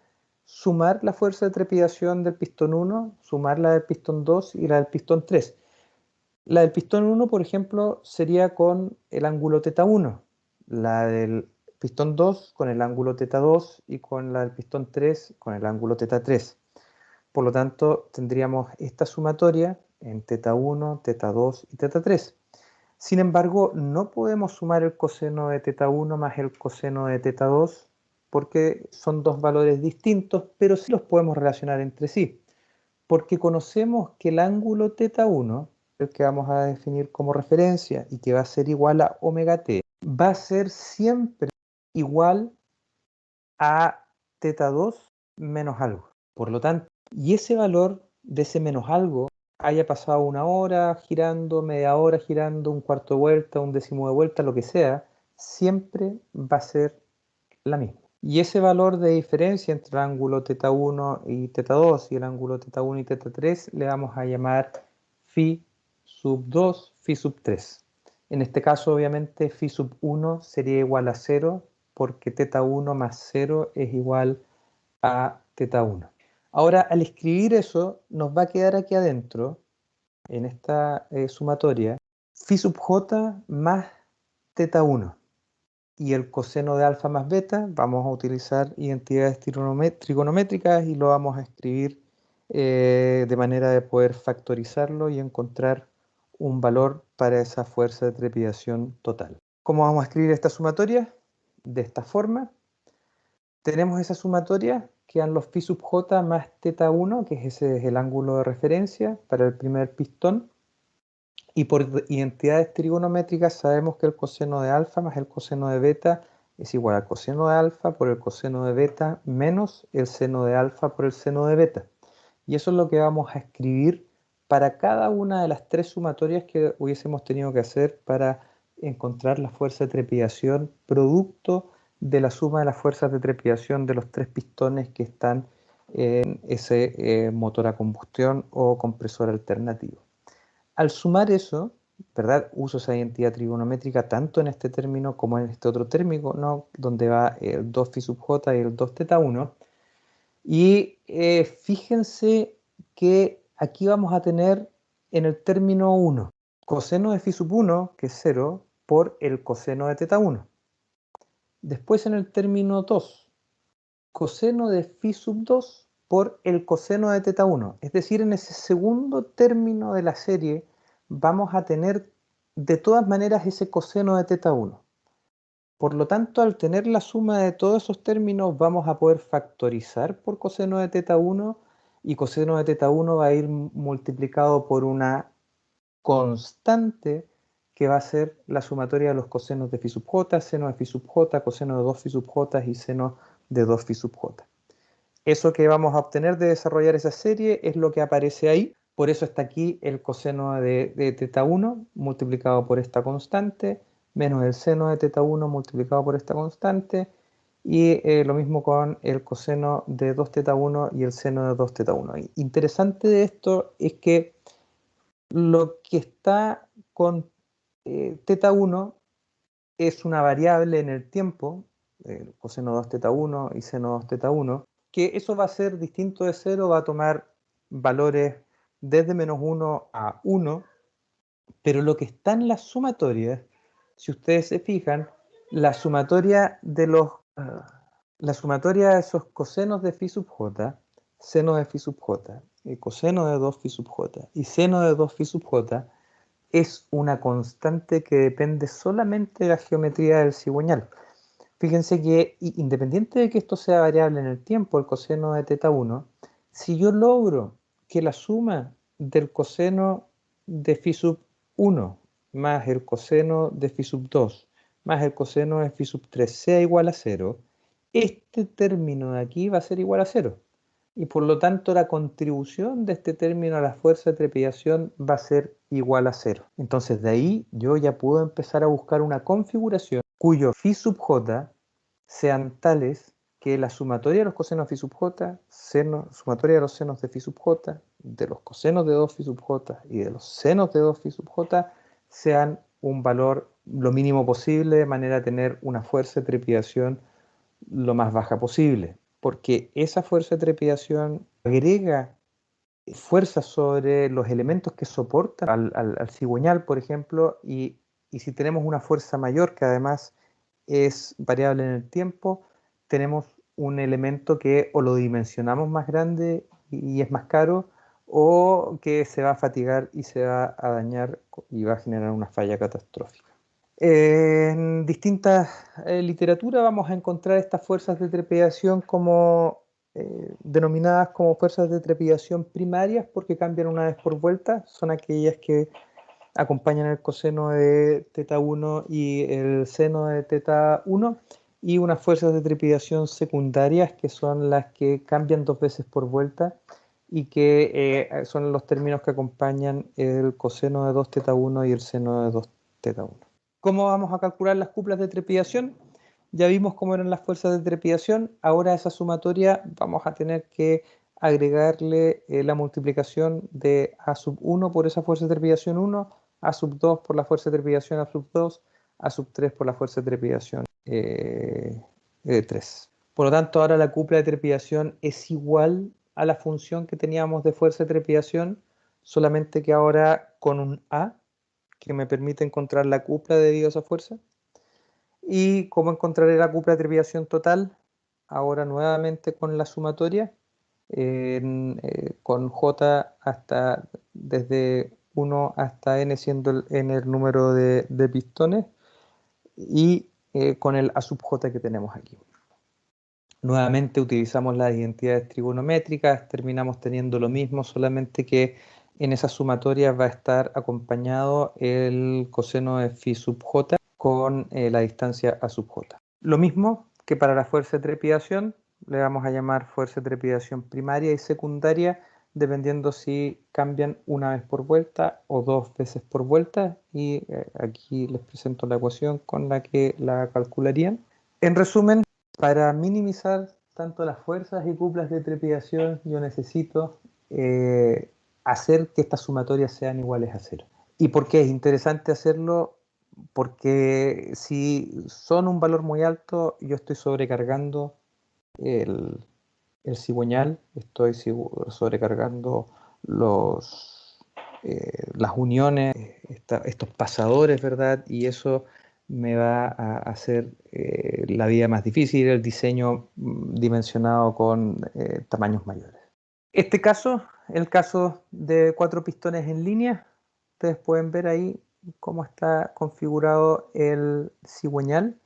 Speaker 1: sumar la fuerza de trepidación del pistón 1, sumar la del pistón 2 y la del pistón 3. La del pistón 1, por ejemplo, sería con el ángulo teta 1, la del pistón 2 con el ángulo teta 2 y con la del pistón 3 con el ángulo teta 3. Por lo tanto, tendríamos esta sumatoria en teta 1, teta 2 y teta 3. Sin embargo, no podemos sumar el coseno de teta 1 más el coseno de teta 2 porque son dos valores distintos, pero sí los podemos relacionar entre sí, porque conocemos que el ángulo teta 1 el que vamos a definir como referencia y que va a ser igual a omega t, va a ser siempre igual a teta 2 menos algo. Por lo tanto, y ese valor de ese menos algo haya pasado una hora girando, media hora girando, un cuarto de vuelta, un décimo de vuelta, lo que sea, siempre va a ser la misma. Y ese valor de diferencia entre el ángulo teta 1 y teta 2 y el ángulo teta 1 y teta 3 le vamos a llamar phi sub 2, phi sub 3. En este caso, obviamente, phi sub 1 sería igual a 0 porque teta 1 más 0 es igual a teta 1. Ahora, al escribir eso, nos va a quedar aquí adentro, en esta sumatoria, phi sub j más teta 1. Y el coseno de alfa más beta, vamos a utilizar identidades trigonométricas y lo vamos a escribir de manera de poder factorizarlo y encontrar un valor para esa fuerza de trepidación total. ¿Cómo vamos a escribir esta sumatoria? De esta forma. Tenemos esa sumatoria, quedan los phi sub j más teta 1, que ese es el ángulo de referencia para el primer pistón. Y por identidades trigonométricas sabemos que el coseno de alfa más el coseno de beta es igual al coseno de alfa por el coseno de beta menos el seno de alfa por el seno de beta. Y eso es lo que vamos a escribir para cada una de las tres sumatorias que hubiésemos tenido que hacer para encontrar la fuerza de trepidación producto de la suma de las fuerzas de trepidación de los tres pistones que están en ese motor a combustión o compresor alternativo. Al sumar eso, ¿verdad? Uso esa identidad trigonométrica tanto en este término como en este otro término, ¿no? Donde va el 2 phi sub j y el 2 teta 1. Y fíjense que aquí vamos a tener en el término 1, coseno de phi sub 1, que es 0, por el coseno de teta 1. Después en el término 2, coseno de phi sub 2 por el coseno de teta 1. Es decir, en ese segundo término de la serie vamos a tener de todas maneras ese coseno de teta 1. Por lo tanto, al tener la suma de todos esos términos, vamos a poder factorizar por coseno de teta 1 y coseno de teta 1 va a ir multiplicado por una constante que va a ser la sumatoria de los cosenos de phi sub j, seno de phi sub j, coseno de 2 phi sub j y seno de 2 phi sub j. Eso que vamos a obtener de desarrollar esa serie es lo que aparece ahí. Por eso está aquí el coseno de teta 1 multiplicado por esta constante, menos el seno de teta 1 multiplicado por esta constante, y lo mismo con el coseno de 2 teta 1 y el seno de 2 teta 1. Interesante de esto es que lo que está con teta 1 es una variable en el tiempo, coseno 2 teta 1 y seno 2 teta 1, que eso va a ser distinto de 0, va a tomar valores desde menos 1 a 1, pero lo que está en las sumatorias, si ustedes se fijan, la sumatoria de esos cosenos de phi sub j, seno de phi sub j, coseno de 2 phi sub j y seno de 2 phi sub j, es una constante que depende solamente de la geometría del cigüeñal. Fíjense que independiente de que esto sea variable en el tiempo, el coseno de teta 1, si yo logro que la suma del coseno de phi sub 1 más el coseno de phi sub 2 más el coseno de phi sub 3 sea igual a 0, este término de aquí va a ser igual a 0. Y por lo tanto la contribución de este término a la fuerza de trepidación va a ser igual a 0. Entonces de ahí yo ya puedo empezar a buscar una configuración cuyo phi sub j sean tales que la sumatoria de los cosenos de phi sub j, sumatoria de los senos de phi sub j, de los cosenos de 2 phi sub j y de los senos de 2 phi sub j sean un valor lo mínimo posible de manera a tener una fuerza de trepidación lo más baja posible, porque esa fuerza de trepidación agrega fuerza sobre los elementos que soportan al cigüeñal, por ejemplo, y si tenemos una fuerza mayor que además es variable en el tiempo, tenemos un elemento que o lo dimensionamos más grande y es más caro, o que se va a fatigar y se va a dañar y va a generar una falla catastrófica. En distintas literaturas vamos a encontrar estas fuerzas de trepidación como denominadas como fuerzas de trepidación primarias porque cambian una vez por vuelta. Son aquellas que acompañan el coseno de teta 1 y el seno de teta 1, y unas fuerzas de trepidación secundarias que son las que cambian 2 veces por vuelta y que son los términos que acompañan el coseno de 2 teta 1 y el seno de 2 teta 1. ¿Cómo vamos a calcular las cuplas de trepidación? Ya vimos cómo eran las fuerzas de trepidación. Ahora a esa sumatoria vamos a tener que agregarle la multiplicación de A sub 1 por esa fuerza de trepidación 1, A sub 2 por la fuerza de trepidación A sub 2, A sub 3 por la fuerza de trepidación 3. Por lo tanto, ahora la cupla de trepidación es igual a la función que teníamos de fuerza de trepidación, solamente que ahora con un A, que me permite encontrar la cupla debido a esa fuerza. Y cómo encontraré la cupla de trepidación total, ahora nuevamente con la sumatoria, con J hasta desde 1 hasta N siendo el N el número de pistones, y con el A sub J que tenemos aquí. Nuevamente utilizamos las identidades trigonométricas, terminamos teniendo lo mismo, solamente que en esa sumatoria va a estar acompañado el coseno de phi sub j con la distancia A sub j. Lo mismo que para la fuerza de trepidación, le vamos a llamar fuerza de trepidación primaria y secundaria, dependiendo si cambian una vez por vuelta o 2 veces por vuelta, y aquí les presento la ecuación con la que la calcularían. En resumen, para minimizar tanto las fuerzas y cuplas de trepidación, yo necesito hacer que estas sumatorias sean iguales a 0. ¿Y por qué es interesante hacerlo? Porque si son un valor muy alto, yo estoy sobrecargando el cigüeñal, estoy sobrecargando las uniones, estos pasadores, ¿verdad? Y eso me va a hacer la vida más difícil, el diseño dimensionado con tamaños mayores. Este caso, el caso de 4 pistones en línea, ustedes pueden ver ahí cómo está configurado el cigüeñal.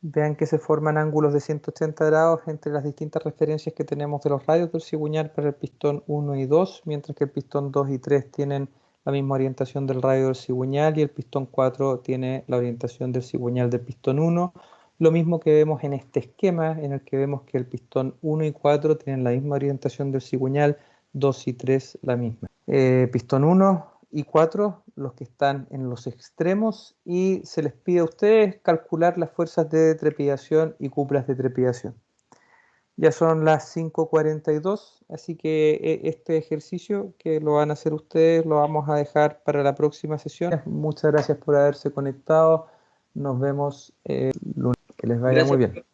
Speaker 1: Vean que se forman ángulos de 180 grados entre las distintas referencias que tenemos de los radios del cigüeñal para el pistón 1 y 2, mientras que el pistón 2 y 3 tienen la misma orientación del radio del cigüeñal y el pistón 4 tiene la orientación del cigüeñal del pistón 1. Lo mismo que vemos en este esquema, en el que vemos que el pistón 1 y 4 tienen la misma orientación del cigüeñal, 2 y 3 la misma. Pistón 1 y 4, los que están en los extremos, y se les pide a ustedes calcular las fuerzas de trepidación y cuplas de trepidación. Ya son las 5:42, así que este ejercicio que lo van a hacer ustedes lo vamos a dejar para la próxima sesión. Muchas gracias por haberse conectado. Nos vemos el lunes. Que les vaya muy bien.